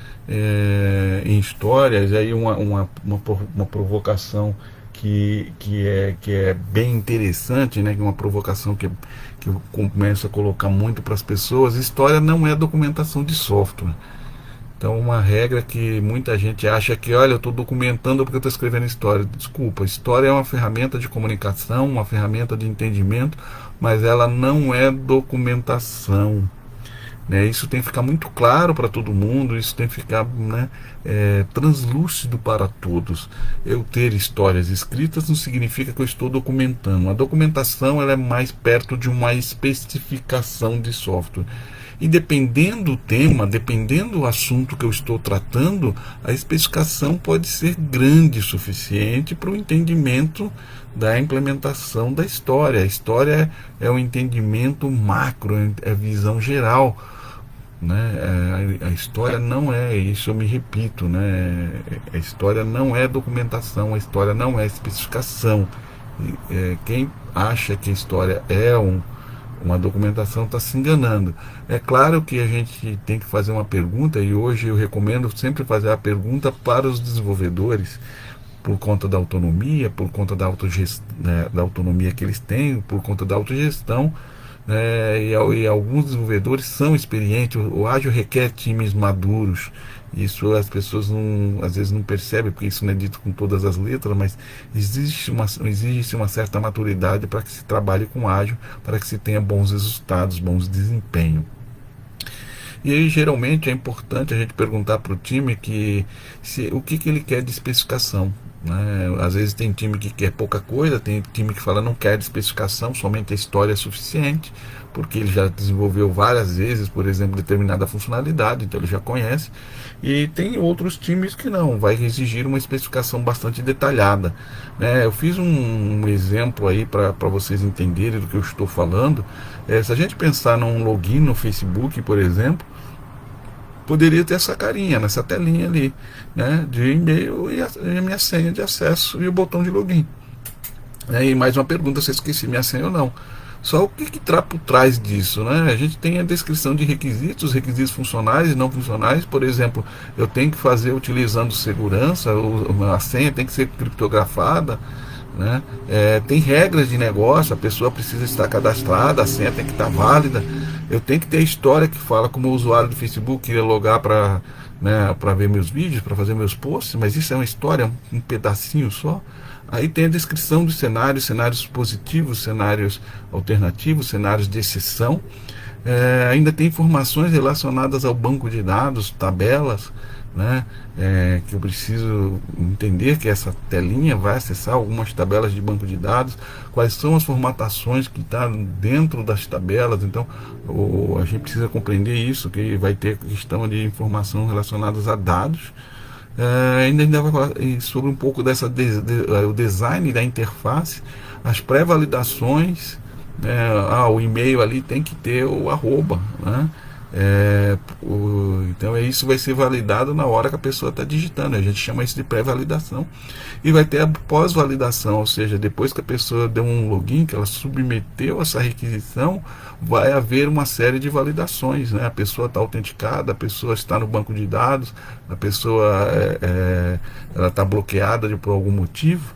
em histórias, aí uma provocação que é bem interessante, né? Que é uma provocação que eu começo a colocar muito para as pessoas: história não é documentação de software. Então, uma regra que muita gente acha que, olha, eu estou documentando porque eu estou escrevendo história. Desculpa, história é uma ferramenta de comunicação, uma ferramenta de entendimento, mas ela não é documentação, né? Isso tem que ficar muito claro para todo mundo, isso tem que ficar, né, translúcido para todos. Eu ter histórias escritas não significa que eu estou documentando. A documentação ela é mais perto de uma especificação de software. E dependendo do tema, dependendo do assunto que eu estou tratando, a especificação pode ser grande o suficiente para o entendimento da implementação da história. A história é o entendimento macro, é a visão geral, né? A história não é, isso eu me repito, né? A história não é documentação, a história não é especificação. Quem acha que a história é uma documentação está se enganando. É claro que a gente tem que fazer uma pergunta, e hoje eu recomendo sempre fazer a pergunta para os desenvolvedores, por conta da autonomia, por conta da autonomia que eles têm, por conta da autogestão, né? E alguns desenvolvedores são experientes. O ágil requer times maduros. Isso as pessoas às vezes não percebem, porque isso não é dito com todas as letras, mas existe uma certa maturidade para que se trabalhe com ágil, para que se tenha bons resultados, bons desempenho. E aí, geralmente, é importante a gente perguntar para o time o que ele quer de especificação, né? Às vezes tem time que quer pouca coisa, tem time que fala não quer de especificação, somente a história é suficiente, porque ele já desenvolveu várias vezes, por exemplo, determinada funcionalidade, então ele já conhece. E tem outros times que não, vai exigir uma especificação bastante detalhada, né? Eu fiz um exemplo aí para vocês entenderem do que eu estou falando. Se a gente pensar num login no Facebook, por exemplo, poderia ter essa carinha, nessa telinha ali, né, de e-mail e a minha senha de acesso e o botão de login. E mais uma pergunta, se eu esqueci minha senha ou não. Só o que está por trás disso, né? A gente tem a descrição de requisitos funcionais e não funcionais. Por exemplo, eu tenho que fazer utilizando segurança, a senha tem que ser criptografada, né? Tem regras de negócio, a pessoa precisa estar cadastrada, a senha tem que estar válida. Eu tenho que ter história que fala como usuário do Facebook queria logar para, né, para ver meus vídeos, para fazer meus posts, mas isso é uma história, um pedacinho só. Aí tem a descrição dos cenários, cenários positivos, cenários alternativos, cenários de exceção. Ainda tem informações relacionadas ao banco de dados, tabelas, né? Que eu preciso entender que essa telinha vai acessar algumas tabelas de banco de dados, quais são as formatações que estão dentro das tabelas. Então a gente precisa compreender isso, que vai ter questão de informação relacionadas a dados. Ainda vai falar sobre um pouco o design da interface, as pré-validações. O e-mail ali tem que ter o arroba, né? Então isso vai ser validado na hora que a pessoa está digitando. A gente chama isso de pré-validação. E vai ter a pós-validação, ou seja, depois que a pessoa deu um login, que ela submeteu essa requisição, vai haver uma série de validações, né? A pessoa está autenticada, a pessoa está no banco de dados, a pessoa ela está bloqueada por algum motivo.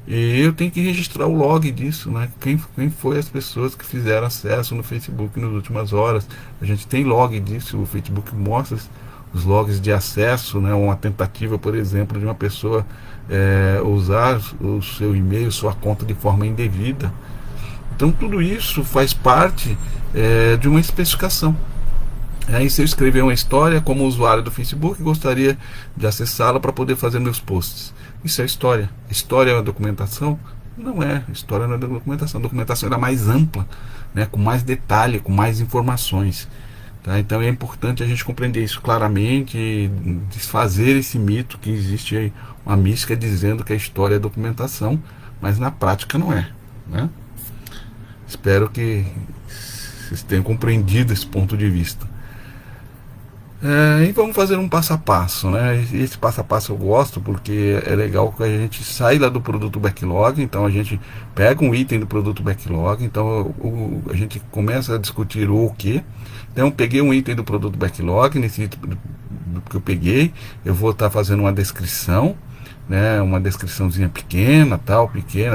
E eu tenho que registrar o log disso, né? Quem foi as pessoas que fizeram acesso no Facebook nas últimas horas. A gente tem log disso, o Facebook mostra os logs de acesso, né? Uma tentativa, por exemplo, de uma pessoa usar o seu e-mail, sua conta de forma indevida. Então tudo isso faz parte de uma especificação. Aí se eu escrever uma história como usuário do Facebook, gostaria de acessá-la para poder fazer meus posts. Isso é história. História é uma documentação? Não é. História não é documentação. A documentação era mais ampla, né, com mais detalhe, com mais informações. Tá? Então é importante a gente compreender isso claramente e desfazer esse mito que existe aí, uma mística dizendo que a história é documentação, mas na prática não é, né? Espero que vocês tenham compreendido esse ponto de vista. E vamos fazer um passo a passo, né? Esse passo a passo eu gosto porque é legal que a gente sai lá do produto backlog. Então a gente pega um item do produto backlog, então a gente começa a discutir o que. Então eu peguei um item do produto backlog, nesse item que eu peguei, eu vou estar fazendo uma descrição, né, uma descriçãozinha pequena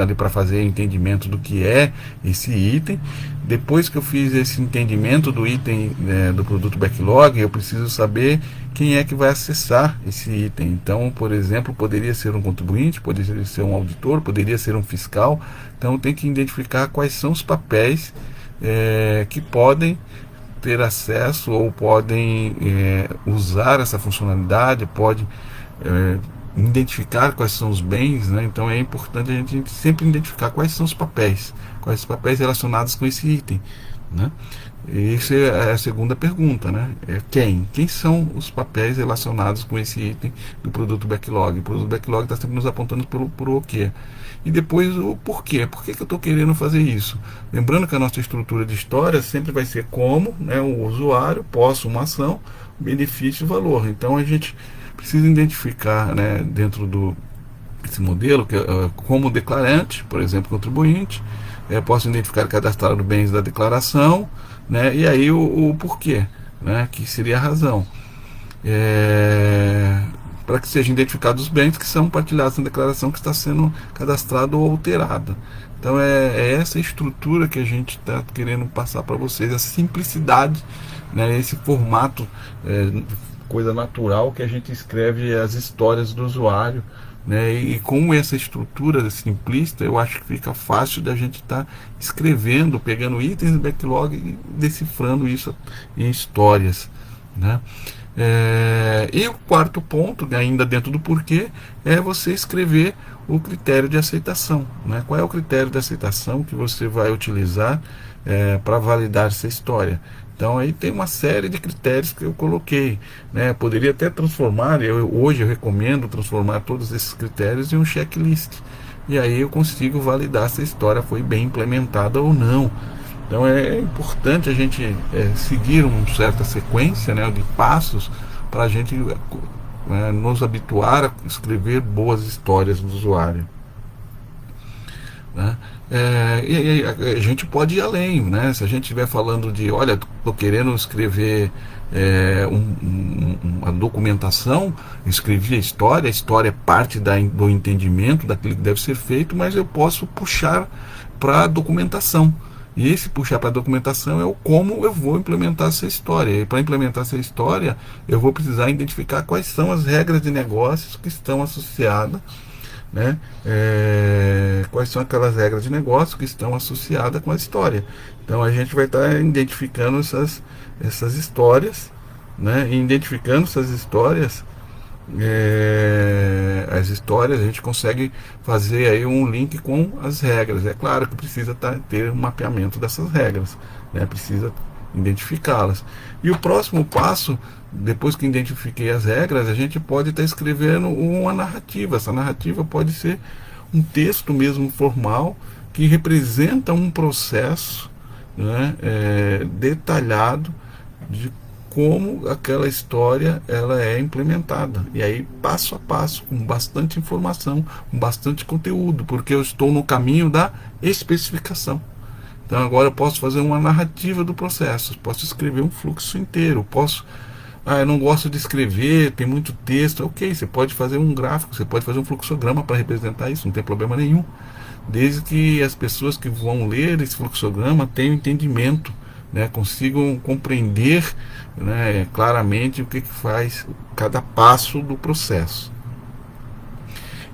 ali para fazer entendimento do que é esse item. Depois que eu fiz esse entendimento do item, do produto backlog, eu preciso saber quem é que vai acessar esse item. Então, por exemplo, poderia ser um contribuinte, poderia ser um auditor, poderia ser um fiscal. Então tem que identificar quais são os papéis que podem ter acesso ou podem usar essa funcionalidade, pode identificar quais são os bens, né? Então é importante a gente sempre identificar quais são os papéis relacionados com esse item, né? E isso é a segunda pergunta, né? Quem são os papéis relacionados com esse item do produto backlog? O produto backlog está sempre nos apontando por o quê? E depois o porquê. Por que eu estou querendo fazer isso? Lembrando que a nossa estrutura de história sempre vai ser como, né, o usuário, uma ação, benefício e valor. Então a gente precisa identificar, né, dentro desse modelo, como declarante, por exemplo, contribuinte. Posso identificar cadastrado bens da declaração, né, e aí o porquê, né, que seria a razão. Para que sejam identificados os bens que são partilhados na declaração que está sendo cadastrado ou alterada. Então é essa estrutura que a gente está querendo passar para vocês, a simplicidade, né, esse formato, coisa natural que a gente escreve as histórias do usuário, né? E com essa estrutura simplista, eu acho que fica fácil da gente estar escrevendo, pegando itens do backlog e decifrando isso em histórias, né? E o quarto ponto, ainda dentro do porquê, é você escrever o critério de aceitação, né? Qual é o critério de aceitação que você vai utilizar para validar essa história? Então aí tem uma série de critérios que eu coloquei, né? Poderia até transformar, hoje eu recomendo transformar todos esses critérios em um checklist. E aí eu consigo validar se a história foi bem implementada ou não. Então é importante a gente seguir uma certa sequência, né, de passos para a gente nos habituar a escrever boas histórias do usuário. né? E a gente pode ir além, né? Se a gente estiver falando de, olha, estou querendo escrever uma documentação, escrevi a história é parte do entendimento daquilo que deve ser feito, mas eu posso puxar para a documentação. E esse puxar para a documentação é o como eu vou implementar essa história. E para implementar essa história, eu vou precisar identificar quais são as regras de negócios que estão associadas, né? Quais são aquelas regras de negócio que estão associadas com a história. Então a gente vai estar identificando essas histórias, né? E identificando essas histórias, as histórias, a gente consegue fazer aí um link com as regras. É claro que precisa ter um mapeamento dessas regras, né? Precisa identificá-las. E o próximo passo, depois que identifiquei as regras, a gente pode estar escrevendo uma narrativa. Essa narrativa pode ser um texto mesmo formal que representa um processo, né, detalhado de como aquela história ela é implementada. E aí, passo a passo, com bastante informação, com bastante conteúdo, porque eu estou no caminho da especificação. Então agora eu posso fazer uma narrativa do processo, posso escrever um fluxo inteiro, eu não gosto de escrever, tem muito texto, ok, você pode fazer um gráfico, você pode fazer um fluxograma para representar isso, não tem problema nenhum, desde que as pessoas que vão ler esse fluxograma tenham entendimento, né, consigam compreender, né, claramente o que faz cada passo do processo.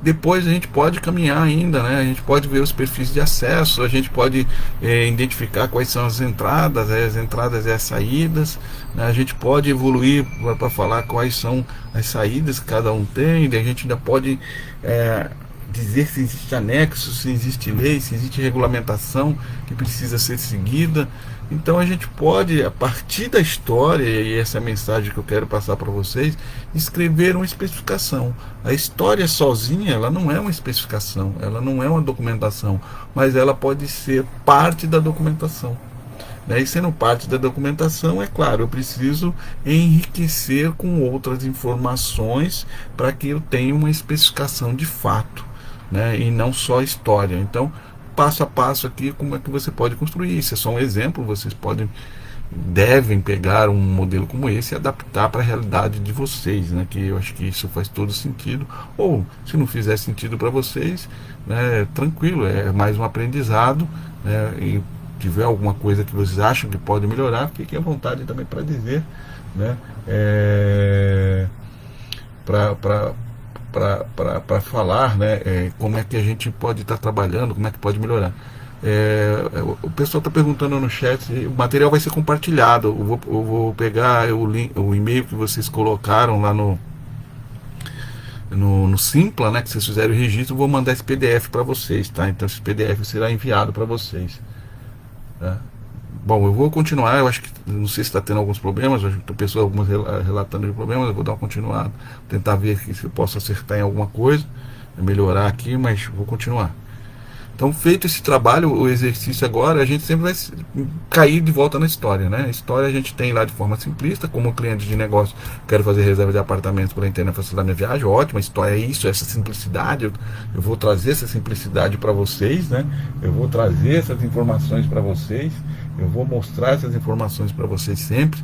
Depois a gente pode caminhar ainda, né? A gente pode ver os perfis de acesso, a gente pode identificar quais são as entradas e as saídas, né? A gente pode evoluir para falar quais são as saídas que cada um tem, a gente ainda pode dizer se existe anexo, se existe lei, se existe regulamentação que precisa ser seguida. Então a gente pode, a partir da história, e essa é a mensagem que eu quero passar para vocês, escrever uma especificação. A história sozinha, ela não é uma especificação, ela não é uma documentação, mas ela pode ser parte da documentação. E sendo parte da documentação, é claro, eu preciso enriquecer com outras informações para que eu tenha uma especificação de fato, né? E não só história. Então, passo a passo aqui, como é que você pode construir. Isso é só um exemplo, vocês devem pegar um modelo como esse e adaptar para a realidade de vocês, né? Que eu acho que isso faz todo sentido. Ou, se não fizer sentido para vocês, né, tranquilo, é mais um aprendizado, né? E tiver alguma coisa que vocês acham que pode melhorar, fiquem à vontade também para dizer, né? Para falar, né, como é que a gente pode estar trabalhando, como é que pode melhorar. O pessoal está perguntando no chat, o material vai ser compartilhado. Eu vou pegar o e-mail que vocês colocaram lá no Simpla, né, que vocês fizeram o registro, vou mandar esse PDF para vocês, tá? Então esse PDF será enviado para vocês, tá? Bom, eu vou continuar, eu acho que, não sei se está tendo alguns problemas, tem pessoas algumas relatando de problemas, eu vou dar uma continuada, tentar ver se eu posso acertar em alguma coisa, melhorar aqui, mas vou continuar. Então, feito esse trabalho, o exercício agora, a gente sempre vai cair de volta na história, né? A história a gente tem lá de forma simplista, como cliente de negócio, quero fazer reserva de apartamentos pela internet, facilitar minha viagem, ótimo, a história é isso, essa simplicidade, eu vou trazer essa simplicidade para vocês, né? Eu vou trazer essas informações para vocês, eu vou mostrar essas informações para vocês sempre.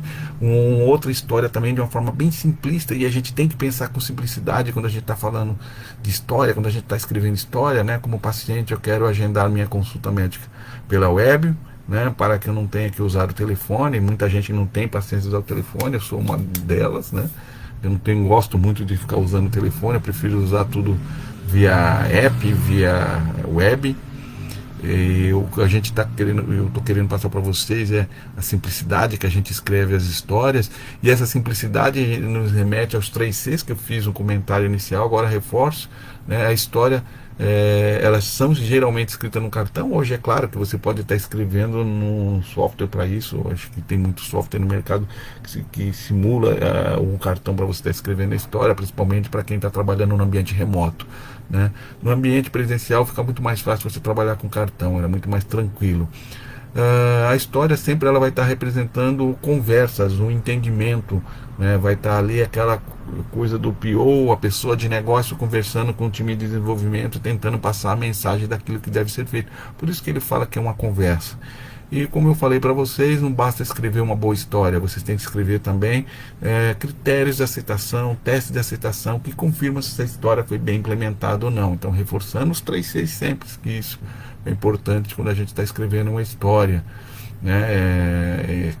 Outra história também de uma forma bem simplista, e a gente tem que pensar com simplicidade quando a gente está falando de história, quando a gente está escrevendo história, né? Como paciente, eu quero agendar minha consulta médica pela web, né? Para que eu não tenha que usar o telefone. Muita gente não tem paciência de usar o telefone, eu sou uma delas, né? Eu não gosto muito de ficar usando o telefone, eu prefiro usar tudo via app, via web. O que a gente está querendo, eu estou querendo passar para vocês é a simplicidade que a gente escreve as histórias, e essa simplicidade nos remete aos 3 Cs que eu fiz um comentário inicial, agora reforço, né? A história, elas são geralmente escritas no cartão. Hoje é claro que você pode estar escrevendo num software para isso, eu acho que tem muito software no mercado que simula o cartão para você estar escrevendo a história, principalmente para quem está trabalhando no ambiente remoto, né? No ambiente presencial fica muito mais fácil você trabalhar com cartão, é muito mais tranquilo. A história sempre ela vai estar representando conversas, um entendimento, né? Vai estar ali aquela coisa do PO, a pessoa de negócio conversando com o time de desenvolvimento, tentando passar a mensagem daquilo que deve ser feito. Por isso que ele fala que é uma conversa. E como eu falei para vocês, não basta escrever uma boa história, vocês têm que escrever também critérios de aceitação, testes de aceitação que confirmam se essa história foi bem implementada ou não. Então, reforçando os 3 Cs sempre, que isso é importante quando a gente está escrevendo uma história, né?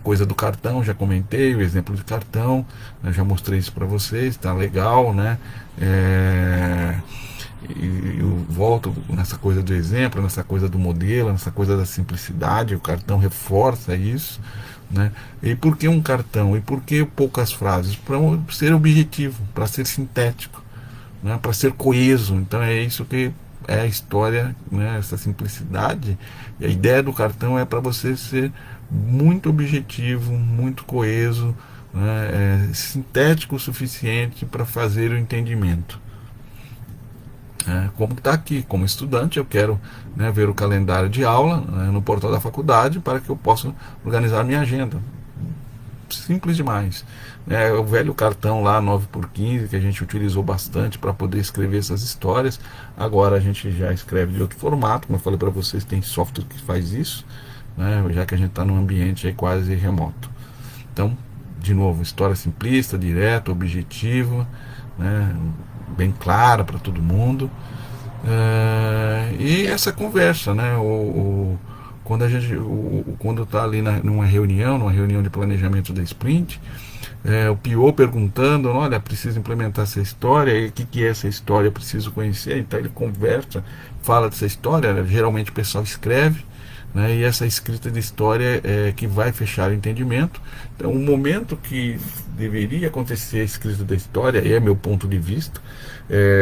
Coisa do cartão, já comentei o exemplo de cartão, né? Já mostrei isso para vocês, tá legal, né? E eu volto nessa coisa do exemplo, nessa coisa do modelo, nessa coisa da simplicidade. O cartão reforça isso, né? E por que um cartão? E por que poucas frases? Para ser objetivo, para ser sintético, né? Para ser coeso. Então é isso que é a história, né? Essa simplicidade. E a ideia do cartão é para você ser muito objetivo, muito coeso, né? Sintético o suficiente para fazer o entendimento. Como está aqui, como estudante, eu quero, né, ver o calendário de aula, né, no portal da faculdade para que eu possa organizar minha agenda. Simples demais. O velho cartão lá 9x15 que a gente utilizou bastante para poder escrever essas histórias. Agora a gente já escreve de outro formato, como eu falei para vocês, tem software que faz isso, né, já que a gente está num ambiente aí quase remoto. Então, de novo, história simplista, direta, objetiva, né, bem clara para todo mundo. E essa conversa, né? Quando a gente, quando está ali numa reunião de planejamento da sprint, o PO perguntando, olha, preciso implementar essa história, e o que é essa história, preciso conhecer. Então ele conversa, fala dessa história, geralmente o pessoal escreve, né, e essa escrita de história é que vai fechar o entendimento. Então o momento que deveria acontecer a escrita da história, é meu ponto de vista,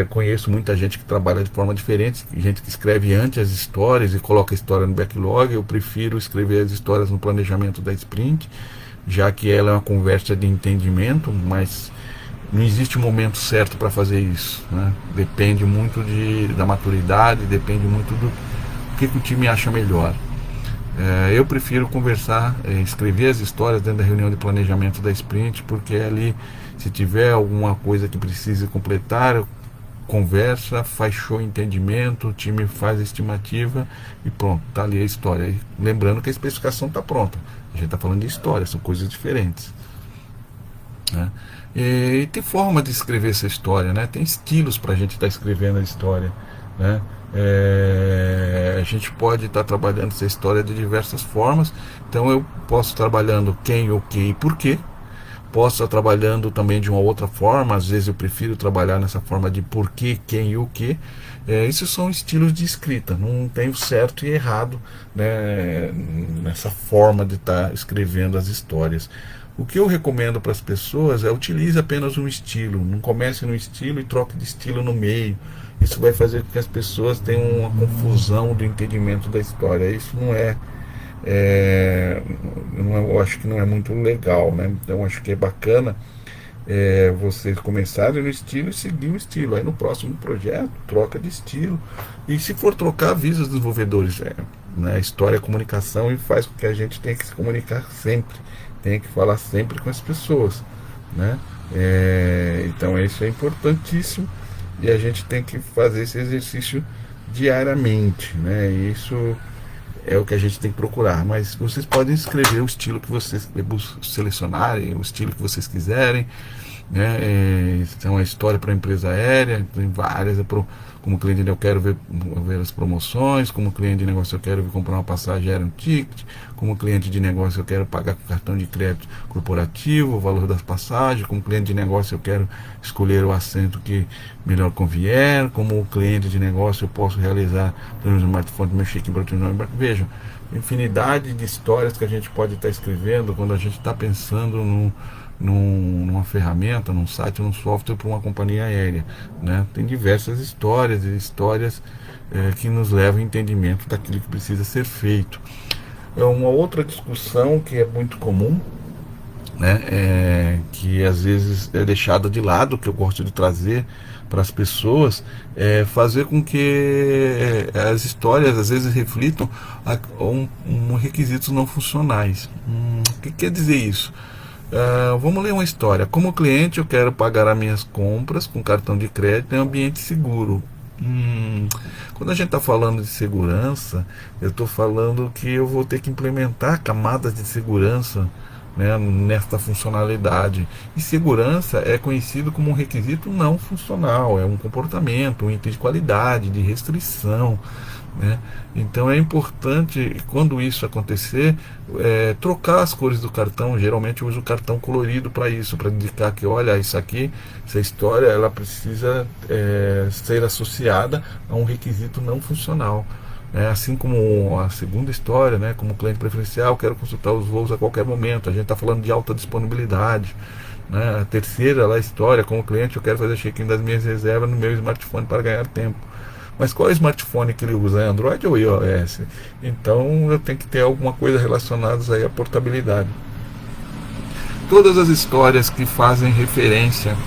conheço muita gente que trabalha de forma diferente, gente que escreve antes as histórias e coloca a história no backlog. Eu prefiro escrever as histórias no planejamento da sprint, já que ela é uma conversa de entendimento, mas não existe um momento certo para fazer isso, né? Depende muito da maturidade, depende muito do que o time acha melhor. Eu prefiro conversar, escrever as histórias dentro da reunião de planejamento da sprint, porque ali, se tiver alguma coisa que precise completar, conversa, faz show entendimento, o time faz a estimativa e pronto, tá ali a história. E lembrando que a especificação está pronta, a gente está falando de história, são coisas diferentes, né? E tem forma de escrever essa história, né? Tem estilos para a gente estar escrevendo a história, né? A gente pode estar trabalhando essa história de diversas formas. Então eu posso estar trabalhando quem, o que e por quê. Posso estar trabalhando também de uma outra forma. Às vezes eu prefiro trabalhar nessa forma de porquê, quem e o que. Esses são estilos de escrita. Não tem o certo e errado, né, nessa forma de estar escrevendo as histórias. O que eu recomendo para as pessoas é utilize apenas um estilo. Não comece no estilo e troque de estilo no meio. Isso vai fazer com que as pessoas tenham uma confusão do entendimento da história. Isso eu acho que não é muito legal, né? Então acho que é bacana vocês começarem no estilo e seguir o estilo. Aí no próximo projeto troca de estilo. E se for trocar, avisa os desenvolvedores. Né? História é comunicação e faz com que a gente tenha que se comunicar sempre. Tenha que falar sempre com as pessoas, né? Então isso é importantíssimo. E a gente tem que fazer esse exercício diariamente, né? Isso é o que a gente tem que procurar. Mas vocês podem escrever o estilo que vocês selecionarem, o estilo que vocês quiserem, né? Então a história para a empresa aérea, tem várias. Como cliente eu quero ver as promoções, como cliente de negócio eu quero comprar uma passagem aérea, um ticket, como cliente de negócio eu quero pagar com cartão de crédito corporativo, o valor das passagens, como cliente de negócio eu quero escolher o assento que melhor convier, como cliente de negócio eu posso realizar no smartphone meu check-in para o embarque. Vejam, infinidade de histórias que a gente pode estar escrevendo quando a gente está pensando numa ferramenta, num site, num software para uma companhia aérea, né? Tem diversas histórias que nos levam ao entendimento daquilo que precisa ser feito. Uma outra discussão que é muito comum, né, que às vezes é deixada de lado, que eu gosto de trazer para as pessoas, fazer com que as histórias às vezes reflitam requisitos não funcionais. O que quer dizer isso? Vamos ler uma história. Como cliente, eu quero pagar as minhas compras com cartão de crédito em ambiente seguro. Quando a gente está falando de segurança, eu estou falando que eu vou ter que implementar camadas de segurança, né, nesta funcionalidade. E segurança é conhecido como um requisito não funcional, é um comportamento, um item de qualidade, de restrição, né? Então é importante, quando isso acontecer, trocar as cores do cartão. Geralmente eu uso o cartão colorido para isso, para indicar que, olha, isso aqui, essa história, ela precisa ser associada a um requisito não funcional. Assim como a segunda história, né, como cliente preferencial, quero consultar os voos a qualquer momento. A gente está falando de alta disponibilidade. Né? A terceira lá, história, como cliente, eu quero fazer check-in das minhas reservas no meu smartphone para ganhar tempo. Mas qual é o smartphone que ele usa? É Android ou iOS? Então eu tenho que ter alguma coisa relacionada aí à portabilidade. Todas as histórias que fazem referência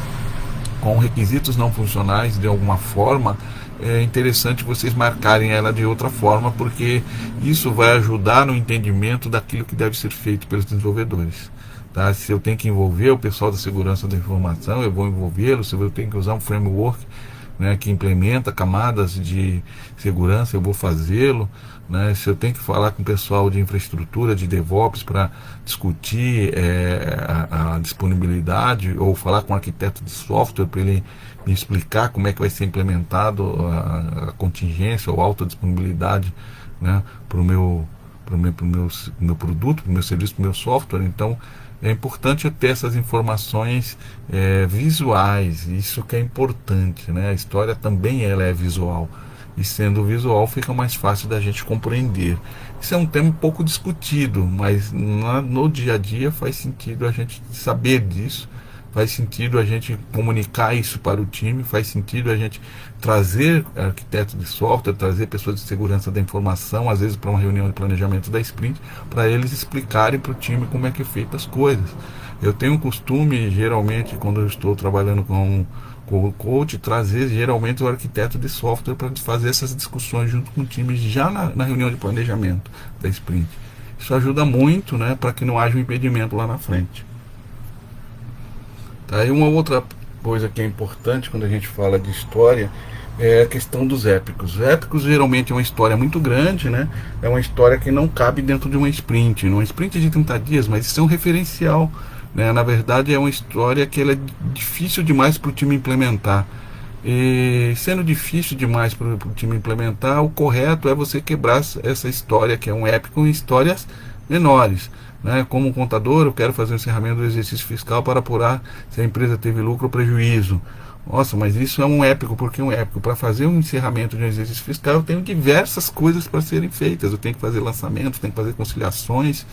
com requisitos não funcionais de alguma forma, é interessante vocês marcarem ela de outra forma, porque isso vai ajudar no entendimento daquilo que deve ser feito pelos desenvolvedores. Tá? Se eu tenho que envolver o pessoal da segurança da informação, eu vou envolvê-lo. Se eu tenho que usar um framework, né, que implementa camadas de segurança, eu vou fazê-lo. Né? Se eu tenho que falar com o pessoal de infraestrutura, de DevOps, para discutir a disponibilidade, ou falar com o arquiteto de software para ele me explicar como é que vai ser implementado a contingência ou alta disponibilidade, né, para o meu produto, para o meu serviço, para o meu software. Então é importante eu ter essas informações visuais. Isso que é importante, né? A história também ela é visual, e sendo visual fica mais fácil da gente compreender. Isso é um tema pouco discutido, mas no dia a dia faz sentido a gente saber disso, faz sentido a gente comunicar isso para o time, faz sentido a gente trazer arquitetos de software, trazer pessoas de segurança da informação, às vezes para uma reunião de planejamento da sprint, para eles explicarem para o time como é que é feito as coisas. Eu tenho um costume, geralmente, quando eu estou trabalhando com o coach, trazer geralmente o arquiteto de software para fazer essas discussões junto com o time já na reunião de planejamento da sprint. Isso ajuda muito, né, para que não haja um impedimento lá na frente. Tá? E uma outra coisa que é importante quando a gente fala de história é a questão dos épicos. Os épicos geralmente é uma história muito grande, né? É uma história que não cabe dentro de uma sprint. Numa sprint de 30 dias, mas isso é um referencial. Né? Na verdade é uma história que ela é difícil demais para o time implementar. E sendo difícil demais para o time implementar, o correto é você quebrar essa história, que é um épico, em histórias menores. Né? Como contador, eu quero fazer o encerramento do exercício fiscal para apurar se a empresa teve lucro ou prejuízo. Nossa, mas isso é um épico. Porque um épico? Para fazer um encerramento de um exercício fiscal, eu tenho diversas coisas para serem feitas. Eu tenho que fazer lançamentos, tenho que fazer conciliações,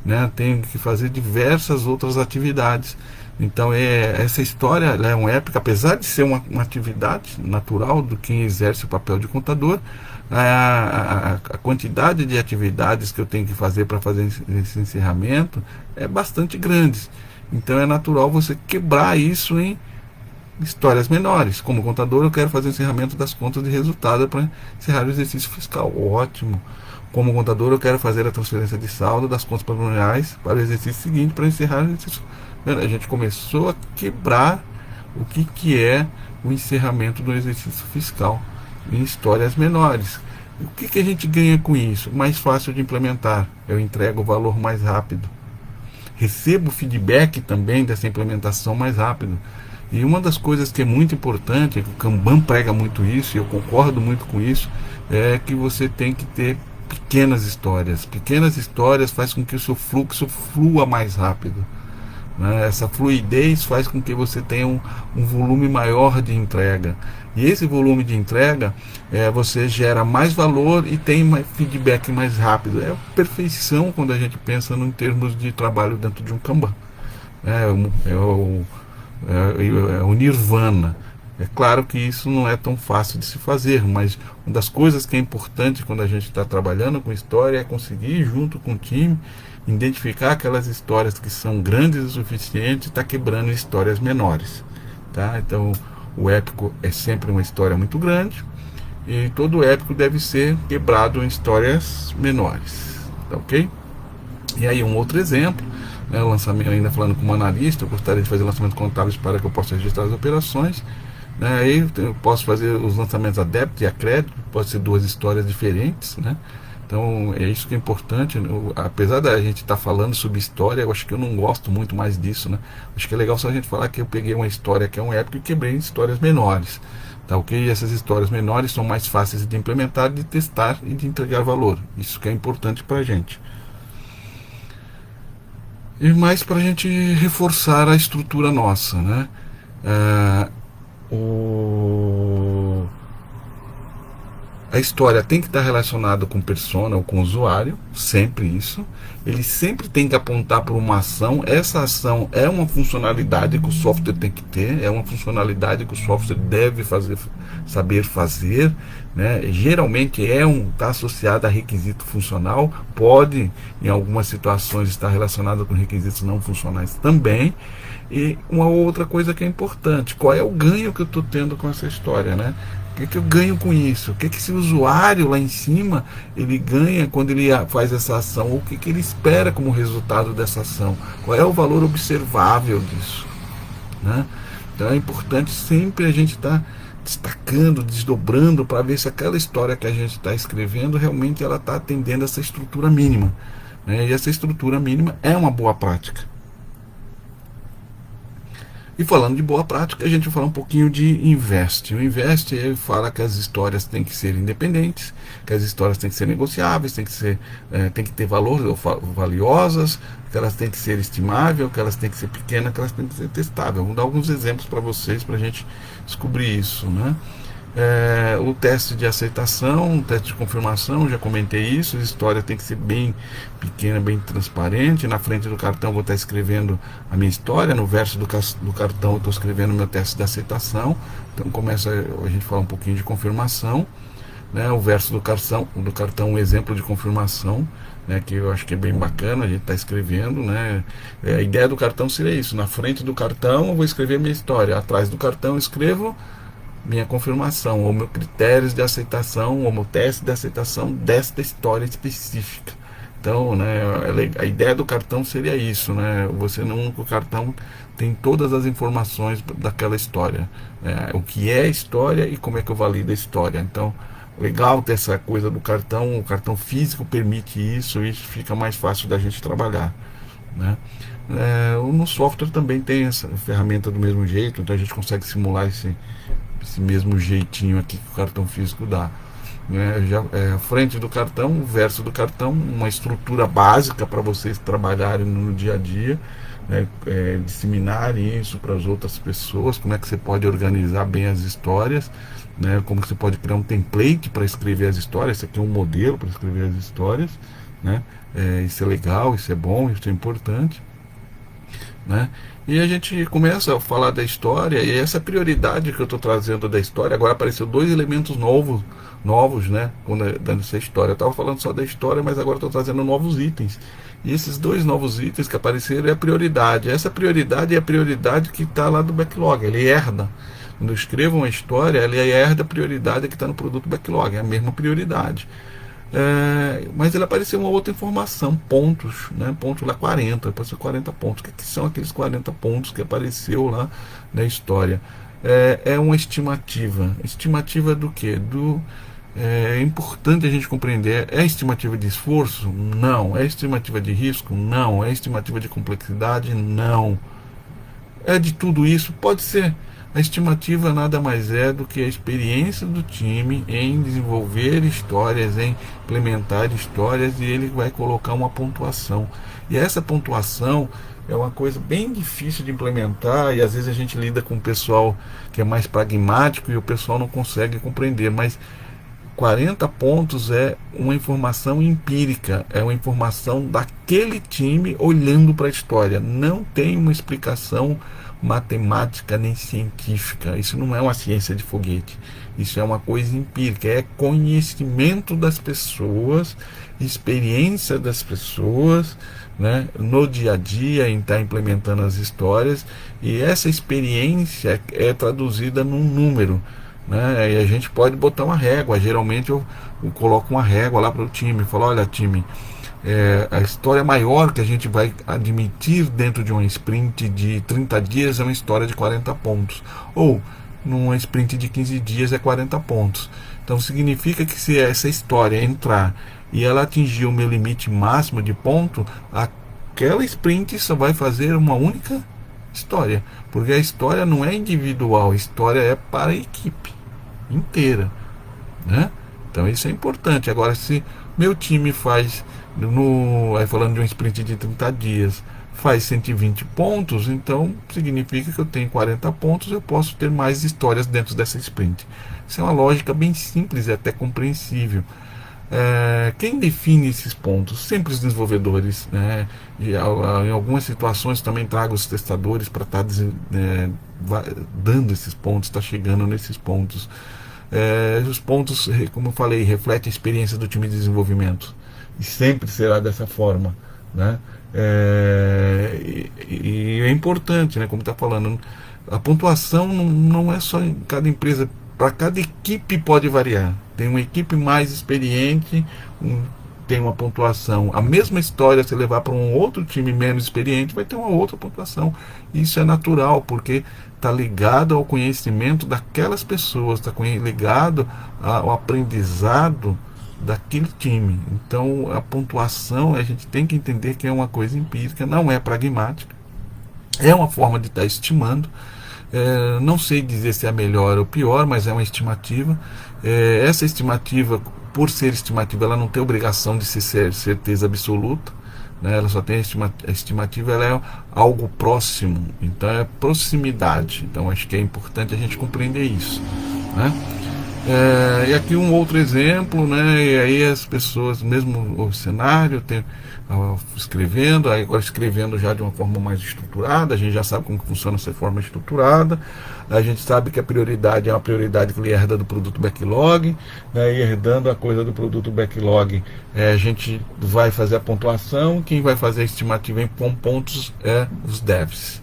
né? Tenho que fazer diversas outras atividades. Então essa história é um épico, apesar de ser uma atividade natural do quem exerce o papel de contador. A quantidade de atividades que eu tenho que fazer para fazer esse encerramento é bastante grande. Então é natural você quebrar isso em histórias menores. Como contador, eu quero fazer o encerramento das contas de resultado para encerrar o exercício fiscal. Ótimo. Como contador, eu quero fazer a transferência de saldo das contas patrimoniais para o exercício seguinte, para encerrar o exercício. A gente começou a quebrar o que é o encerramento do exercício fiscal em histórias menores. O que a gente ganha com isso? Mais fácil de implementar. Eu entrego o valor mais rápido. Recebo feedback também dessa implementação mais rápido. E uma das coisas que é muito importante, que o Kanban prega muito isso, e eu concordo muito com isso, é que você tem que ter pequenas histórias. Pequenas histórias faz com que o seu fluxo flua mais rápido. Né? Essa fluidez faz com que você tenha um volume maior de entrega. E esse volume de entrega, você gera mais valor e tem mais feedback mais rápido. É a perfeição quando a gente pensa em termos de trabalho dentro de um Kanban. É o nirvana. É claro que isso não é tão fácil de se fazer, mas uma das coisas que é importante quando a gente está trabalhando com história é conseguir, junto com o time, identificar aquelas histórias que são grandes o suficiente e estar quebrando em histórias menores. Tá? Então, o épico é sempre uma história muito grande e todo épico deve ser quebrado em histórias menores. Tá ok? E aí, um outro exemplo, né, o lançamento, ainda falando como analista, eu gostaria de fazer lançamentos contábeis para que eu possa registrar as operações. Né, aí eu posso fazer os lançamentos a débito e a crédito, pode ser duas histórias diferentes, né? Então é isso que é importante. Apesar da gente estar falando sobre história, eu acho que eu não gosto muito mais disso, né? Acho que é legal só a gente falar que eu peguei uma história que é um épico e quebrei em histórias menores, tá ok? E essas histórias menores são mais fáceis de implementar, de testar e de entregar valor. Isso que é importante para a gente. E mais para a gente reforçar a estrutura nossa, né? O A história tem que estar relacionada com persona ou com usuário, sempre isso. Ele sempre tem que apontar para uma ação. Essa ação é uma funcionalidade que o software tem que ter, é uma funcionalidade que o software deve saber fazer. Né? Geralmente está associada a requisito funcional, pode em algumas situações estar relacionada com requisitos não funcionais também. E uma outra coisa que é importante, qual é o ganho que eu estou tendo com essa história, né? O que eu ganho com isso? O que esse usuário lá em cima ele ganha quando ele faz essa ação? O que ele espera como resultado dessa ação? Qual é o valor observável disso? Né? Então é importante sempre a gente estar destacando, desdobrando para ver se aquela história que a gente está escrevendo realmente ela está atendendo essa estrutura mínima. Né? E essa estrutura mínima é uma boa prática. E falando de boa prática, a gente vai falar um pouquinho de Invest. O Invest ele fala que as histórias têm que ser independentes, que as histórias têm que ser negociáveis, têm que ter valor, valiosas, que elas têm que ser estimáveis, que elas têm que ser pequenas, que elas têm que ser testáveis. Vou dar alguns exemplos para vocês, para a gente descobrir isso, né? O teste de aceitação, o teste de confirmação, já comentei isso. A história tem que ser bem pequena, bem transparente. Na frente do cartão vou estar escrevendo a minha história, no verso do cartão eu estou escrevendo o meu teste de aceitação. Então começa a gente falar um pouquinho de confirmação, né? O verso do cartão, um exemplo de confirmação, né? Que eu acho que é bem bacana a gente está escrevendo, né? A ideia do cartão seria isso: na frente do cartão eu vou escrever minha história, atrás do cartão eu escrevo minha confirmação, ou meus critérios de aceitação, ou meu teste de aceitação desta história específica. Então, né, a ideia do cartão seria isso, né? Você no único cartão tem todas as informações daquela história, né? O que é a história e como é que eu valido a história. Então, legal ter essa coisa do cartão. O cartão físico permite isso, e isso fica mais fácil da gente trabalhar, né? No software também tem essa ferramenta do mesmo jeito, então a gente consegue simular esse mesmo jeitinho aqui que o cartão físico dá. A frente do cartão, o verso do cartão, uma estrutura básica para vocês trabalharem no dia a dia, né? Disseminarem isso para as outras pessoas, como é que você pode organizar bem as histórias, né? Como que você pode criar um template para escrever as histórias. Esse aqui é um modelo para escrever as histórias, né? Isso é legal, isso é bom, isso é importante, né? E a gente começa a falar da história, e essa prioridade que eu estou trazendo da história. Agora apareceu dois elementos novos, né? Dando essa história, eu estava falando só da história, mas agora estou trazendo novos itens. E esses dois novos itens que apareceram é a prioridade. Essa prioridade é a prioridade que está lá do backlog. Ele herda. Quando eu escrevo uma história, ele herda a prioridade que está no produto backlog. É a mesma prioridade. Mas ele apareceu uma outra informação, pontos, né? Ponto lá 40, apareceu 40 pontos. O que são aqueles 40 pontos que apareceu lá na história? É uma estimativa. Estimativa do que? É importante a gente compreender. É estimativa de esforço? Não. É estimativa de risco? Não. É estimativa de complexidade? Não. É de tudo isso? Pode ser. A estimativa nada mais é do que a experiência do time em desenvolver histórias, em implementar histórias, e ele vai colocar uma pontuação. E essa pontuação é uma coisa bem difícil de implementar, e às vezes a gente lida com o pessoal que é mais pragmático e o pessoal não consegue compreender, mas 40 pontos é uma informação empírica, é uma informação daquele time olhando para a história. Não tem uma explicação matemática nem científica. Isso não é uma ciência de foguete. Isso é uma coisa empírica, é conhecimento das pessoas, experiência das pessoas, né, no dia a dia, em estar implementando as histórias, e essa experiência é traduzida num número, né, e a gente pode botar uma régua. Geralmente eu coloco uma régua lá para o time, falo, olha time, a história maior que a gente vai admitir dentro de uma sprint de 30 dias é uma história de 40 pontos, ou numa sprint de 15 dias é 40 pontos. Então significa que se essa história entrar e ela atingir o meu limite máximo de ponto, aquela sprint só vai fazer uma única história, porque a história não é individual, a história é para a equipe inteira, né? Então isso é importante. Agora, se meu time faz, falando de um sprint de 30 dias, faz 120 pontos, então significa que eu tenho 40 pontos, eu posso ter mais histórias dentro dessa sprint. Isso é uma lógica bem simples e até compreensível. Quem define esses pontos? Sempre os desenvolvedores, né? Em algumas situações também trago os testadores para estar dando esses pontos, está chegando nesses pontos. Os pontos, como eu falei, refletem a experiência do time de desenvolvimento, e sempre será dessa forma, né? E é importante, né, como está falando, a pontuação não é só em cada empresa, para cada equipe pode variar. Tem uma equipe mais experiente, tem uma pontuação. A mesma história, se levar para um outro time menos experiente, vai ter uma outra pontuação. Isso é natural, porque está ligado ao conhecimento daquelas pessoas, está ligado ao aprendizado daquele time. Então a pontuação, a gente tem que entender que é uma coisa empírica, não é pragmática, é uma forma de estar estimando. Não sei dizer se é a melhor ou pior, mas é uma estimativa. Essa estimativa, por ser estimativa, ela não tem obrigação de ser certeza absoluta, né? Ela só tem a estimativa, ela é algo próximo, então é proximidade. Então acho que é importante a gente compreender isso, né? E aqui um outro exemplo, né? E aí as pessoas, mesmo o cenário, escrevendo, agora escrevendo já de uma forma mais estruturada, a gente já sabe como funciona essa forma estruturada, a gente sabe que a prioridade é uma prioridade que ele herda do produto backlog, né? E herdando a coisa do produto backlog, a gente vai fazer a pontuação, quem vai fazer a estimativa com pontos é os devs.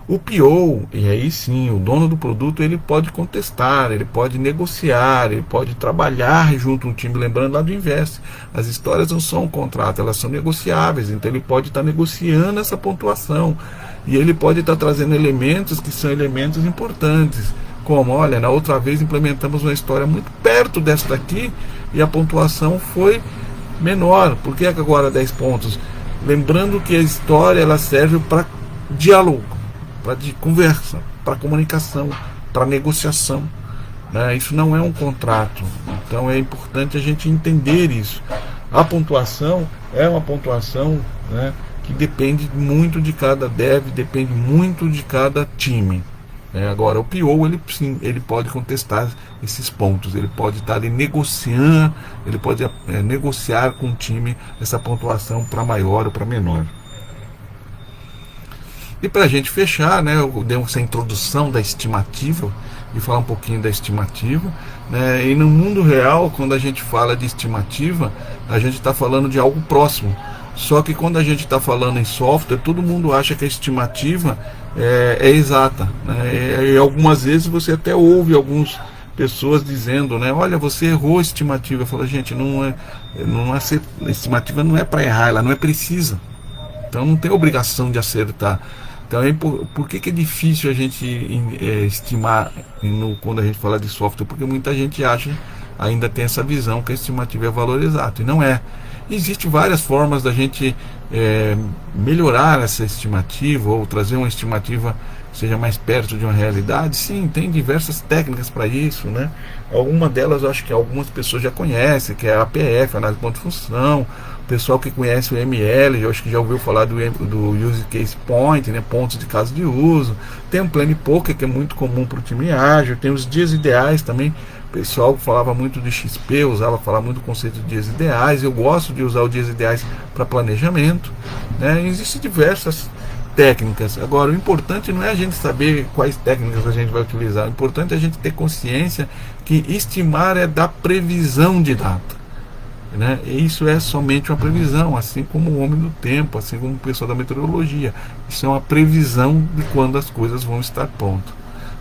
O PO, e aí sim, o dono do produto, ele pode contestar, ele pode negociar, ele pode trabalhar junto ao time. Lembrando lá do Invest, as histórias não são um contrato, elas são negociáveis, então ele pode estar negociando essa pontuação, e ele pode estar trazendo elementos que são elementos importantes, como, olha, na outra vez implementamos uma história muito perto dessa daqui e a pontuação foi menor, por que agora 10 pontos? Lembrando que a história ela serve para diálogo, para conversa, para comunicação, para negociação, né? Isso não é um contrato, então é importante a gente entender isso. A pontuação é uma pontuação, né, que depende muito de cada dev, depende muito de cada time. Agora o PO, ele pode contestar esses pontos, ele pode estar ali negociando, ele pode negociar com o time essa pontuação para maior ou para menor. E para a gente fechar, né, eu dei essa introdução da estimativa e falar um pouquinho da estimativa, né, e no mundo real, quando a gente fala de estimativa, a gente está falando de algo próximo. Só que quando a gente está falando em software, todo mundo acha que a estimativa é exata, né, e algumas vezes você até ouve algumas pessoas dizendo, né, olha, você errou a estimativa. Eu falo, gente, a estimativa não é para errar, ela não é precisa. Então não tem obrigação de acertar. Então, por que é difícil a gente estimar quando a gente fala de software? Porque muita gente ainda tem essa visão que a estimativa é valor exato, e não é. Existem várias formas da gente melhorar essa estimativa, ou trazer uma estimativa que seja mais perto de uma realidade. Sim, tem diversas técnicas para isso, né? Alguma delas eu acho que algumas pessoas já conhecem, que é a APF, análise de ponto de função. O pessoal que conhece o ML, eu acho que já ouviu falar do Use Case Point, né? Pontos de caso de uso. Tem um Plan Poker, que é muito comum para o time ágil. Tem os dias ideais também. O pessoal falava muito de XP, falava muito do conceito de dias ideais. Eu gosto de usar os dias ideais para planejamento, né? Existem diversas técnicas. Agora, o importante não é a gente saber quais técnicas a gente vai utilizar, o importante é a gente ter consciência que estimar é dar previsão de data, né? E isso é somente uma previsão, assim como o homem do tempo, assim como o pessoal da meteorologia. Isso é uma previsão de quando as coisas vão estar prontas,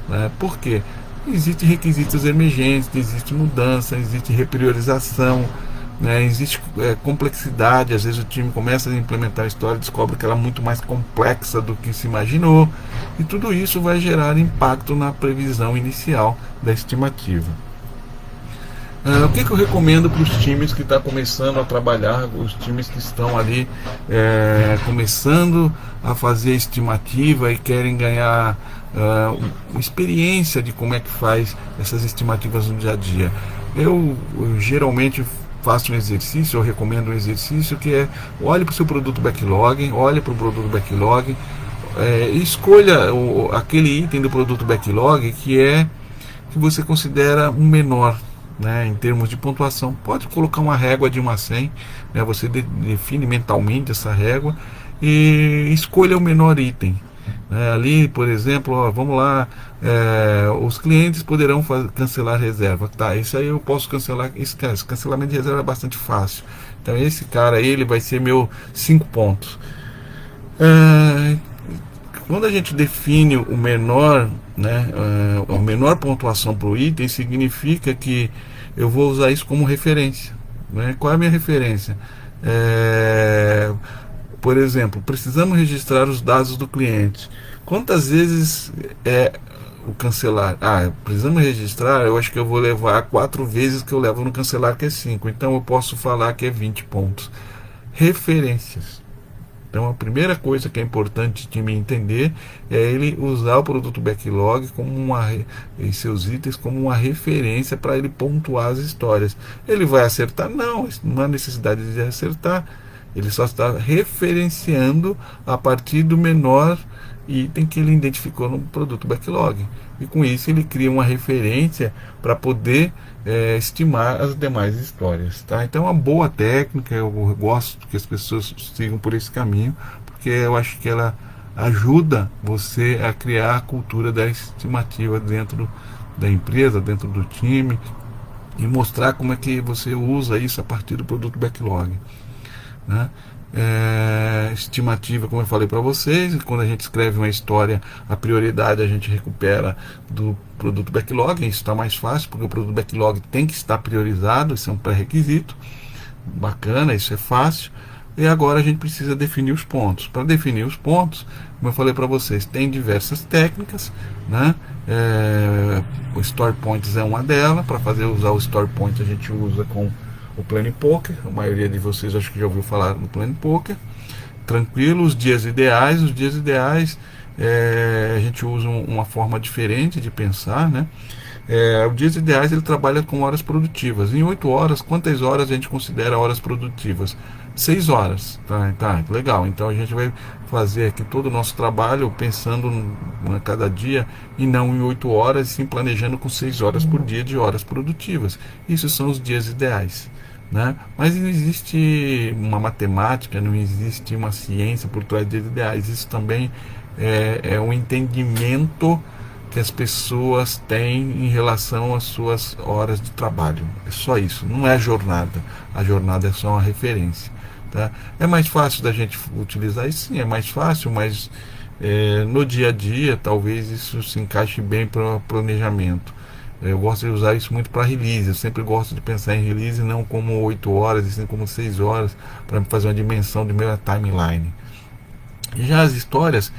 né? Por quê? Existem requisitos emergentes, existe mudança, existe repriorização, né? Existe complexidade. Às vezes o time começa a implementar a história e descobre que ela é muito mais complexa do que se imaginou, e tudo isso vai gerar impacto na previsão inicial da estimativa. O que eu recomendo para os times que estão começando a trabalhar, os times que estão ali começando a fazer estimativa e querem ganhar experiência de como é que faz essas estimativas no dia a dia? Eu geralmente faço um exercício, eu recomendo um exercício que é: olhe para o seu produto backlog, olhe para o produto backlog, escolha aquele item do produto backlog que você considera um menor, né, em termos de pontuação. Pode colocar uma régua de 1 a 100, né, você define mentalmente essa régua e escolha o menor item. Ali, por exemplo, vamos lá, os clientes poderão cancelar reserva. Tá, isso aí eu posso cancelar. Esse cancelamento de reserva é bastante fácil. Então esse cara aí, ele vai ser meu 5 pontos. Quando a gente define o menor, né, a menor pontuação para o item, significa que eu vou usar isso como referência, né? Qual é a minha referência? Por exemplo, precisamos registrar os dados do cliente. Quantas vezes o cancelar? Precisamos registrar, eu acho que eu vou levar 4 vezes que eu levo no cancelar, que é 5. Então eu posso falar que é 20 pontos. Referências. Então a primeira coisa que é importante o time entender é ele usar o produto backlog e seus itens como uma referência para ele pontuar as histórias. Ele vai acertar? Não há necessidade de acertar. Ele só está referenciando a partir do menor item que ele identificou no produto backlog. E com isso ele cria uma referência para poder estimar as demais histórias. Tá? Então é uma boa técnica, eu gosto que as pessoas sigam por esse caminho, porque eu acho que ela ajuda você a criar a cultura da estimativa dentro da empresa, dentro do time, e mostrar como é que você usa isso a partir do produto backlog, né? Estimativa, como eu falei para vocês, quando a gente escreve uma história, a prioridade a gente recupera do produto backlog. Isso está mais fácil, porque o produto backlog tem que estar priorizado, isso é um pré-requisito. Bacana, isso é fácil. E agora a gente precisa definir os pontos. Para definir os pontos, como eu falei para vocês, tem diversas técnicas, né? O Story Points é uma delas. Para usar o Story Point, a gente usa com o Planning Poker. A maioria de vocês acho que já ouviu falar no Planning Poker. Tranquilo. Os dias ideais a gente usa uma forma diferente de pensar, né? Os dias ideais ele trabalha com horas produtivas. Em 8 horas, quantas horas a gente considera horas produtivas? 6 horas. Tá, legal. Então a gente vai fazer aqui todo o nosso trabalho pensando cada dia, e não em 8 horas, sim planejando com 6 horas por dia de horas produtivas. Isso são os dias ideais, né? Mas não existe uma matemática, não existe uma ciência por trás de ideais. Isso também é um entendimento que as pessoas têm em relação às suas horas de trabalho. É só isso, não é jornada. A jornada é só uma referência, tá? É mais fácil da gente utilizar isso? Sim, é mais fácil, mas no dia a dia talvez isso se encaixe bem para planejamento. Eu gosto de usar isso muito para release. Eu sempre gosto de pensar em release não como 8 horas, e sim como 6 horas, para fazer uma dimensão de minha timeline. E já as histórias,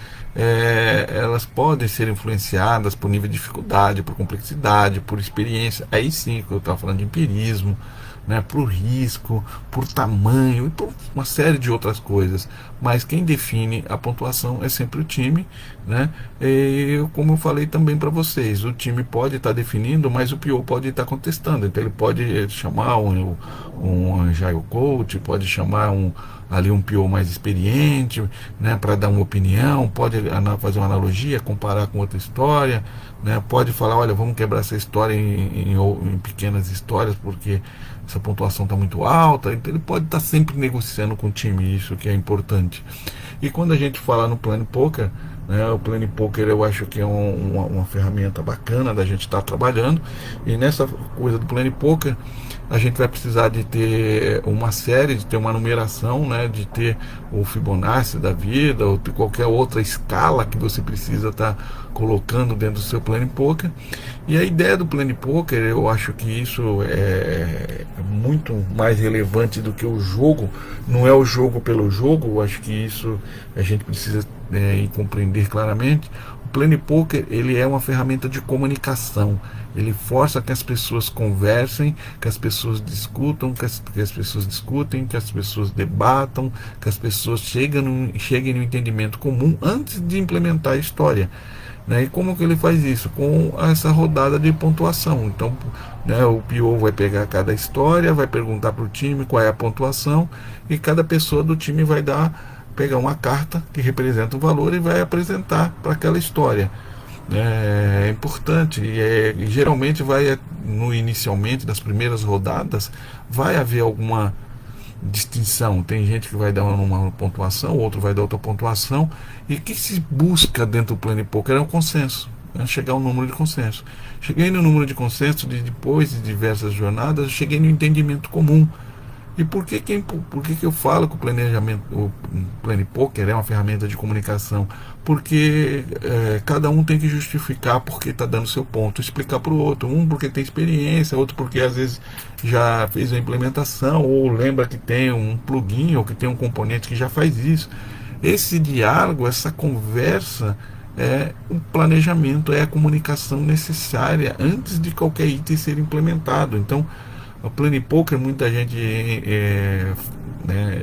elas podem ser influenciadas por nível de dificuldade, por complexidade, por experiência. Aí sim, que eu estava falando de empirismo, né, por risco, por tamanho e por uma série de outras coisas. Mas quem define a pontuação é sempre o time, né? E como eu falei também para vocês, o time pode estar definindo, mas o PO pode estar contestando. Então ele pode chamar um Agile Coach, pode chamar ali um PO mais experiente, né, para dar uma opinião, pode fazer uma analogia, comparar com outra história, né, pode falar, olha, vamos quebrar essa história em pequenas histórias, porque essa pontuação está muito alta. Então ele pode estar sempre negociando com o time, isso que é importante. E quando a gente fala no Plane Poker, né, o Plane Poker eu acho que é uma ferramenta bacana da gente estar trabalhando. E nessa coisa do Plane Poker a gente vai precisar de ter uma série, de ter uma numeração, né, de ter o Fibonacci da vida, ou ter qualquer outra escala que você precisa estar colocando dentro do seu Plane Poker. E a ideia do Plane Poker, eu acho que isso é muito mais relevante do que o jogo. Não é o jogo pelo jogo, eu acho que isso a gente precisa compreender claramente. O Plane Poker, ele é uma ferramenta de comunicação. Ele força que as pessoas conversem, que as pessoas discutam, que as pessoas discutem, que as pessoas debatam, que as pessoas cheguem no entendimento comum antes de implementar a história. Né? E como que ele faz isso? Com essa rodada de pontuação. Então, né, o PO vai pegar cada história, vai perguntar para o time qual é a pontuação, e cada pessoa do time vai pegar uma carta que representa o valor e vai apresentar para aquela história. É importante, e geralmente inicialmente das primeiras rodadas vai haver alguma distinção. Tem gente que vai dar uma pontuação, outro vai dar outra pontuação. E o que se busca dentro do Plane Poker é um consenso, chegar ao número de consenso. Cheguei no número de consenso depois de diversas jornadas, cheguei no entendimento comum. E por que eu falo que o Plane Poker é uma ferramenta de comunicação? Porque cada um tem que justificar porque está dando seu ponto, explicar para o outro. Um porque tem experiência, outro porque às vezes já fez a implementação, ou lembra que tem um plugin, ou que tem um componente que já faz isso. Esse diálogo, essa conversa, é o planejamento, é a comunicação necessária antes de qualquer item ser implementado. Então, o Plane Poker, muita gente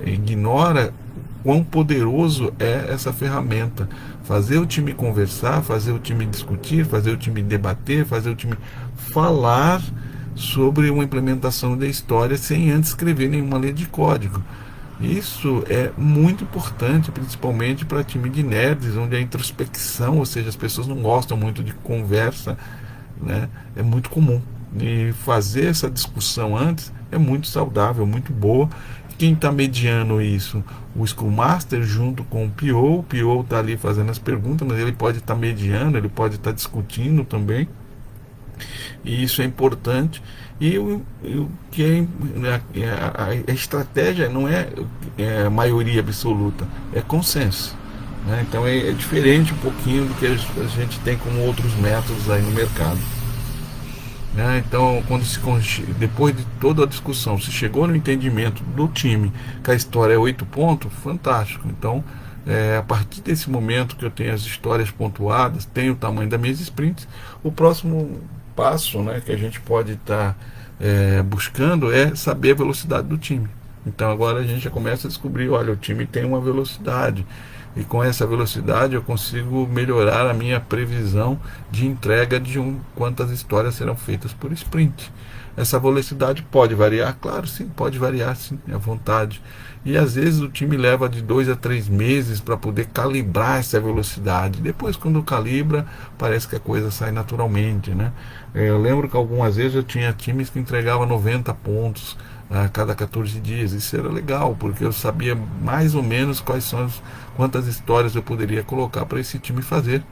ignora quão poderoso é essa ferramenta. Fazer o time conversar, fazer o time discutir, fazer o time debater, fazer o time falar sobre uma implementação da história sem antes escrever nenhuma linha de código. Isso é muito importante, principalmente para time de nerds, onde a introspecção, ou seja, as pessoas não gostam muito de conversa, né? É muito comum. E fazer essa discussão antes é muito saudável, muito boa. Quem está mediando isso? O Scrum Master junto com o PO está ali fazendo as perguntas, mas ele pode estar mediando, ele pode estar discutindo também. E isso é importante. E o que a estratégia não é maioria absoluta, é consenso, né? Então é diferente um pouquinho do que a gente tem como outros métodos aí no mercado. Então, depois de toda a discussão, se chegou no entendimento do time que a história é 8 pontos, fantástico. Então, a partir desse momento que eu tenho as histórias pontuadas, tenho o tamanho das minhas sprints, o próximo passo, né, que a gente pode estar buscando é saber a velocidade do time. Então agora a gente já começa a descobrir, olha, o time tem uma velocidade, e com essa velocidade eu consigo melhorar a minha previsão de entrega de quantas histórias serão feitas por sprint. Essa velocidade pode variar? Claro, sim, pode variar, sim, à vontade. E às vezes o time leva de 2 a 3 meses para poder calibrar essa velocidade. Depois, quando calibra, parece que a coisa sai naturalmente, né? Eu lembro que algumas vezes eu tinha times que entregavam 90 pontos a cada 14 dias. Isso era legal, porque eu sabia mais ou menos quantas histórias eu poderia colocar para esse time fazer,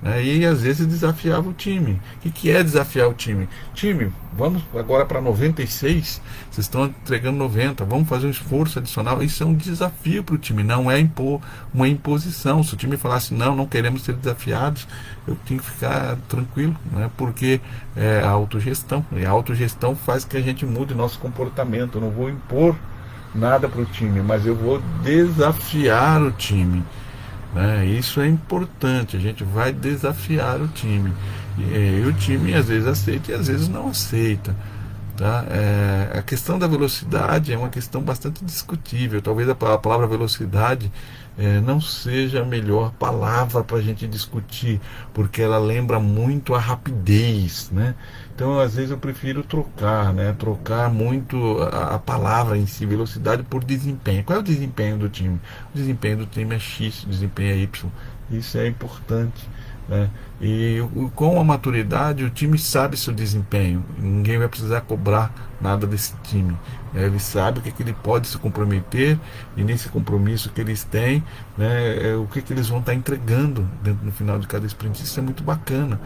né? E às vezes desafiava o time. O que é desafiar o time? Time, vamos agora para 96, vocês estão entregando 90, vamos fazer um esforço adicional. Isso é um desafio para o time, não é uma imposição. Se o time falasse não queremos ser desafiados, eu tenho que ficar tranquilo, né? Porque é a autogestão, e a autogestão faz que a gente mude nosso comportamento. Eu não vou impor nada para o time, mas eu vou desafiar o time, né? Isso é importante, a gente vai desafiar o time, e o time às vezes aceita e às vezes não aceita. tá? A questão da velocidade é uma questão bastante discutível. Talvez a palavra velocidade não seja a melhor palavra para a gente discutir, porque ela lembra muito a rapidez, né? Então, às vezes eu prefiro trocar, né? Trocar muito a palavra em si, velocidade, por desempenho. Qual é o desempenho do time? O desempenho do time é X, o desempenho é Y. Isso é importante, né? E com a maturidade o time sabe seu desempenho, ninguém vai precisar cobrar nada desse time, ele sabe o que, que ele pode se comprometer, e nesse compromisso que eles têm, né, o que, que eles vão estar entregando dentro no final de cada sprint. Isso é muito bacana.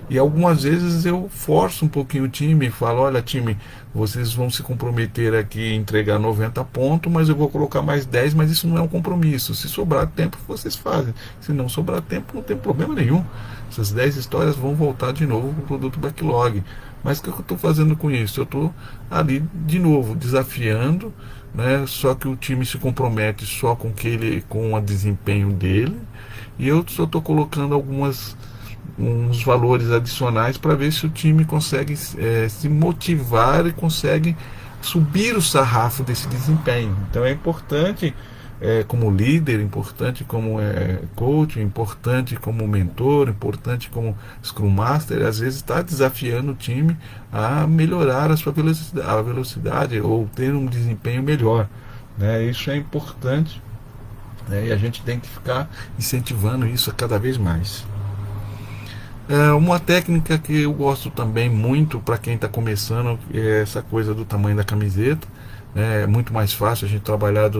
E algumas vezes eu forço um pouquinho o time e falo: olha, time, vocês vão se comprometer aqui em entregar 90 pontos, mas eu vou colocar mais 10, mas isso não é um compromisso. Se sobrar tempo, vocês fazem. Se não sobrar tempo, não tem problema nenhum. Essas 10 histórias vão voltar de novo para o produto backlog. Mas o que eu estou fazendo com isso? Eu estou ali de novo desafiando, né? Só que o time se compromete só com o desempenho dele, e eu só estou colocando uns valores adicionais para ver se o time consegue se motivar e consegue subir o sarrafo desse desempenho. Então é importante, como líder, importante como coach, importante como mentor, importante como Scrum Master, às vezes está desafiando o time a melhorar a sua velocidade ou ter um desempenho melhor, né? Isso é importante, né? E a gente tem que ficar incentivando isso a cada vez mais. Uma técnica que eu gosto também muito para quem está começando é essa coisa do tamanho da camiseta, né? É muito mais fácil a gente trabalhar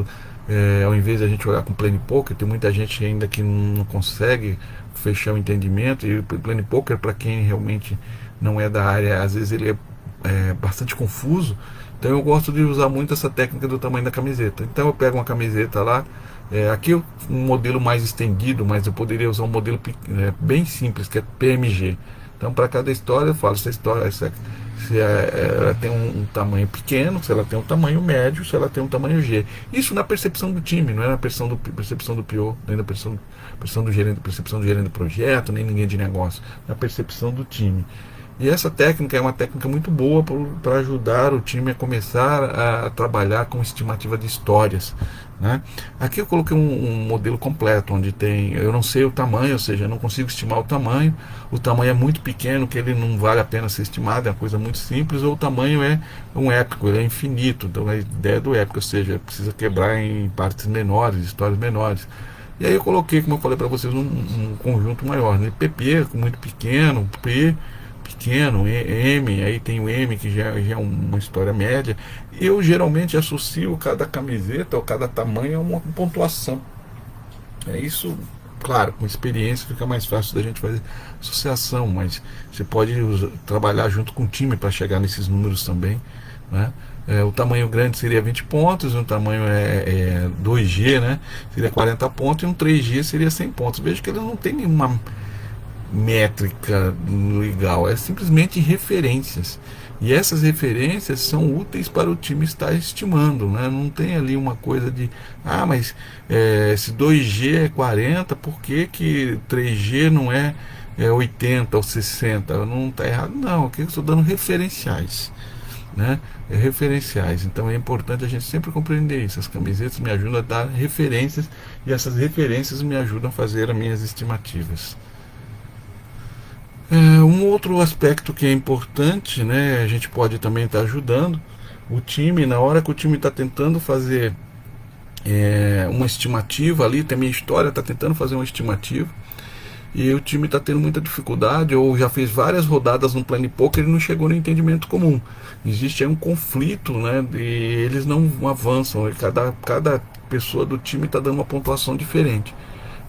ao invés de a gente olhar com Plane Poker. Tem muita gente ainda que não consegue fechar o entendimento, e o Plane Poker, para quem realmente não é da área, às vezes ele é bastante confuso. Então eu gosto de usar muito essa técnica do tamanho da camiseta. Então eu pego uma camiseta lá, aqui um modelo mais estendido, mas eu poderia usar um modelo bem simples, que é PMG. Então, para cada história eu falo se a história se ela tem um tamanho pequeno, se ela tem um tamanho médio, se ela tem um tamanho G. Isso na percepção do time, não é na percepção do PO, nem na percepção do gerente do projeto, nem ninguém de negócio, na percepção do time. E essa técnica é uma técnica muito boa para ajudar o time a começar a trabalhar com estimativa de histórias, né? Aqui eu coloquei um modelo completo, onde eu não sei o tamanho, ou seja, eu não consigo estimar o tamanho é muito pequeno, que ele não vale a pena ser estimado, é uma coisa muito simples, ou o tamanho é um épico, ele é infinito. Então a ideia do épico, ou seja, precisa quebrar em partes menores, histórias menores. E aí eu coloquei, como eu falei para vocês, um conjunto maior, né? PP muito pequeno, P pequeno, M, aí tem o M, que já é uma história média. Eu geralmente associo cada camiseta ou cada tamanho a uma pontuação. Isso, claro, com experiência fica mais fácil da gente fazer associação, mas você pode trabalhar junto com o time para chegar nesses números também, né? O tamanho grande seria 20 pontos, um tamanho 2G, né, seria 40 pontos, e um 3G seria 100 pontos. Veja que ele não tem nenhuma métrica legal, é simplesmente referências, e essas referências são úteis para o time estar estimando, né? Não tem ali uma coisa de mas se 2G é 40, por que 3G não é 80 ou 60? Não está errado, não. Aqui eu estou dando referenciais, né? Referenciais. Então é importante a gente sempre compreender isso. As camisetas me ajudam a dar referências, e essas referências me ajudam a fazer as minhas estimativas. Um outro aspecto que é importante, né, a gente pode também estar ajudando o time na hora que o time está tentando fazer uma estimativa ali. Tem a minha história, está tentando fazer uma estimativa, e o time está tendo muita dificuldade, ou já fez várias rodadas no Plane Poker e não chegou no entendimento comum. Existe aí um conflito, né, e eles não avançam, cada pessoa do time está dando uma pontuação diferente.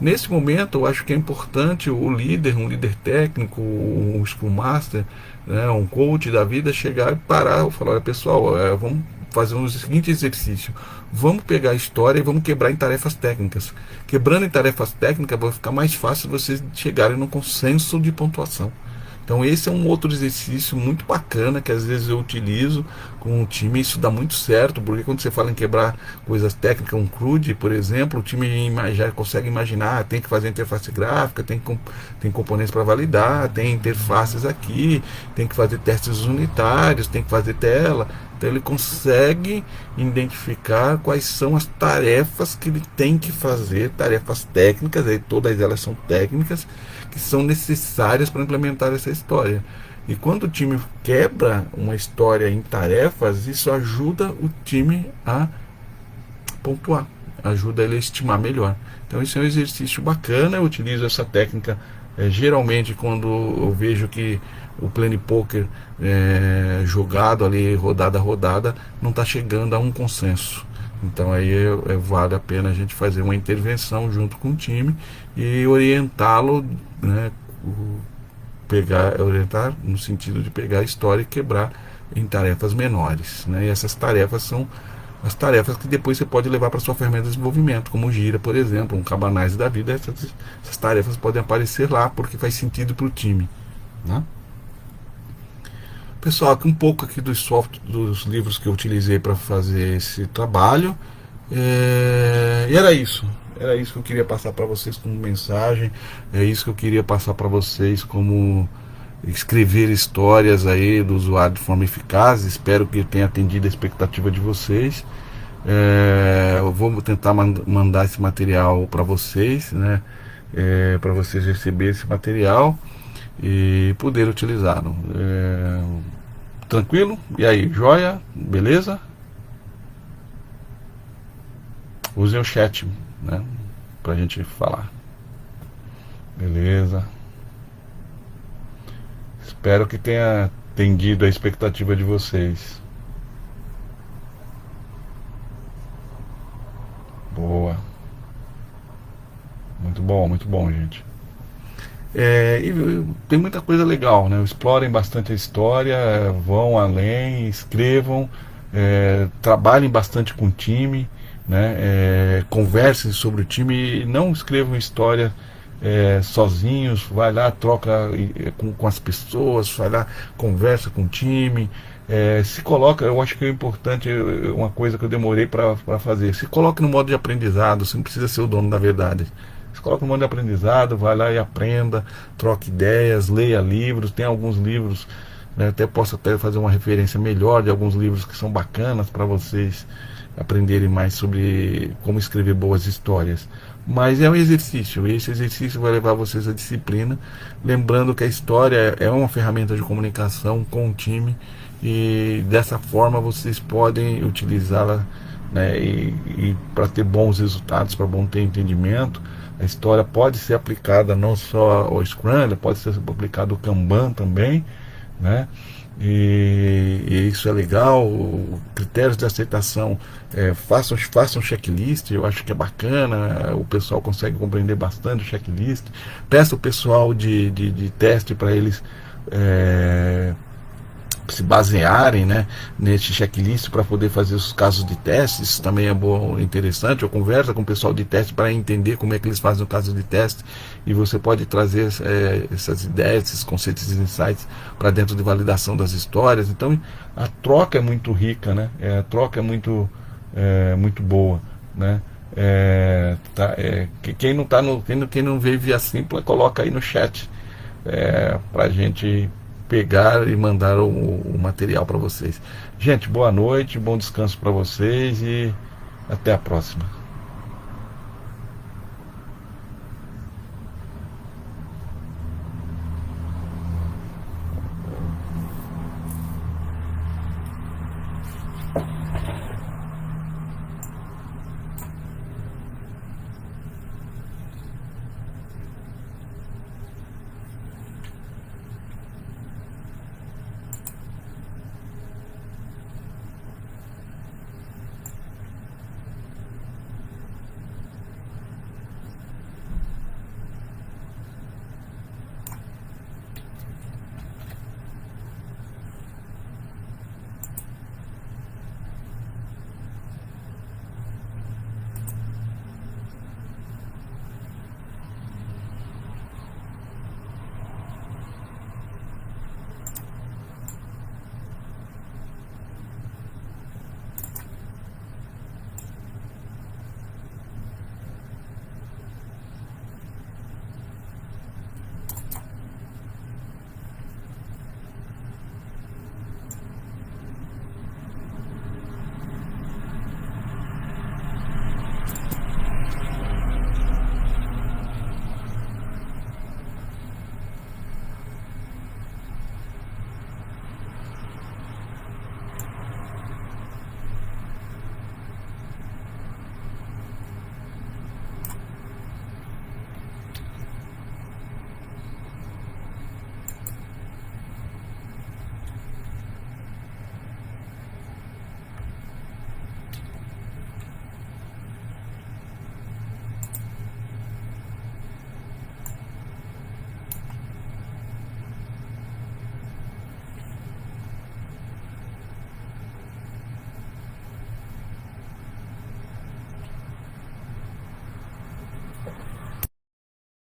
Nesse momento eu acho que é importante um líder técnico, um Scrum Master, né, um coach da vida, chegar e parar e falar: olha pessoal, vamos fazer o seguinte exercício, vamos pegar a história e vamos quebrar em tarefas técnicas. Quebrando em tarefas técnicas vai ficar mais fácil vocês chegarem no consenso de pontuação. Então esse é um outro exercício muito bacana que às vezes eu utilizo com o time, isso dá muito certo, porque quando você fala em quebrar coisas técnicas, um CRUD, por exemplo, o time já consegue imaginar, tem que fazer interface gráfica, tem componentes para validar, tem interfaces aqui, tem que fazer testes unitários, tem que fazer tela. Então ele consegue identificar quais são as tarefas que ele tem que fazer, tarefas técnicas, aí todas elas são técnicas, que são necessárias para implementar essa história. E quando o time quebra uma história em tarefas, isso ajuda o time a pontuar, ajuda ele a estimar melhor. Então isso é um exercício bacana, eu utilizo essa técnica geralmente quando eu vejo que o Plane Poker jogado ali, rodada a rodada, não está chegando a um consenso. Então aí vale a pena a gente fazer uma intervenção junto com o time e orientá-lo, né, orientar no sentido de pegar a história e quebrar em tarefas menores, né? E essas tarefas são as tarefas que depois você pode levar para sua ferramenta de desenvolvimento, como o Gira, por exemplo, um Cabanais da vida. Essas tarefas podem aparecer lá porque faz sentido para o time, né? Pessoal, aqui um pouco aqui dos livros que eu utilizei para fazer esse trabalho. E era isso que eu queria passar para vocês como mensagem. É isso que eu queria passar para vocês como escrever histórias aí do usuário de forma eficaz. Espero que tenha atendido a expectativa de vocês. Eu vou tentar mandar esse material para vocês, né? Para vocês receberem esse material e poder utilizá-lo. Tranquilo? E aí, joia? Beleza? Usem o chat, né, pra gente falar. Beleza? Espero que tenha atendido a expectativa de vocês. Boa. Muito bom, gente. E tem muita coisa legal, né? Explorem bastante a história, vão além, escrevam, trabalhem bastante com o time, né? Conversem sobre o time, não escrevam história sozinhos. Vai lá, troca com as pessoas, vai lá, conversa com o time, se coloca. Eu acho que é importante, uma coisa que eu demorei para fazer: se coloque no modo de aprendizado. Você não precisa ser o dono da verdade. Se coloca no modo de aprendizado, vai lá e aprenda, troque ideias, leia livros. Tem alguns livros, né, posso fazer uma referência melhor de alguns livros que são bacanas para vocês aprenderem mais sobre como escrever boas histórias. Mas é um exercício, e esse exercício vai levar vocês à disciplina, lembrando que a história é uma ferramenta de comunicação com o time, e dessa forma vocês podem utilizá-la, né, e para ter bons resultados, para bom ter entendimento. A história pode ser aplicada não só ao Scrum, ela pode ser aplicada ao Kanban também, né? E isso é legal. Critérios de aceitação, façam checklist, eu acho que é bacana, o pessoal consegue compreender bastante o checklist. Peça o pessoal de teste para eles se basearem, né, nesse checklist para poder fazer os casos de teste. Isso também é bom, interessante. Eu converso com o pessoal de teste para entender como é que eles fazem o caso de teste, e você pode trazer essas ideias, esses conceitos e insights para dentro de validação das histórias. Então a troca é muito rica, né? A troca é muito boa, né? Quem não veio via Simpla, coloca aí no chat para a gente pegar e mandar o material para vocês. Gente, boa noite, bom descanso para vocês e até a próxima.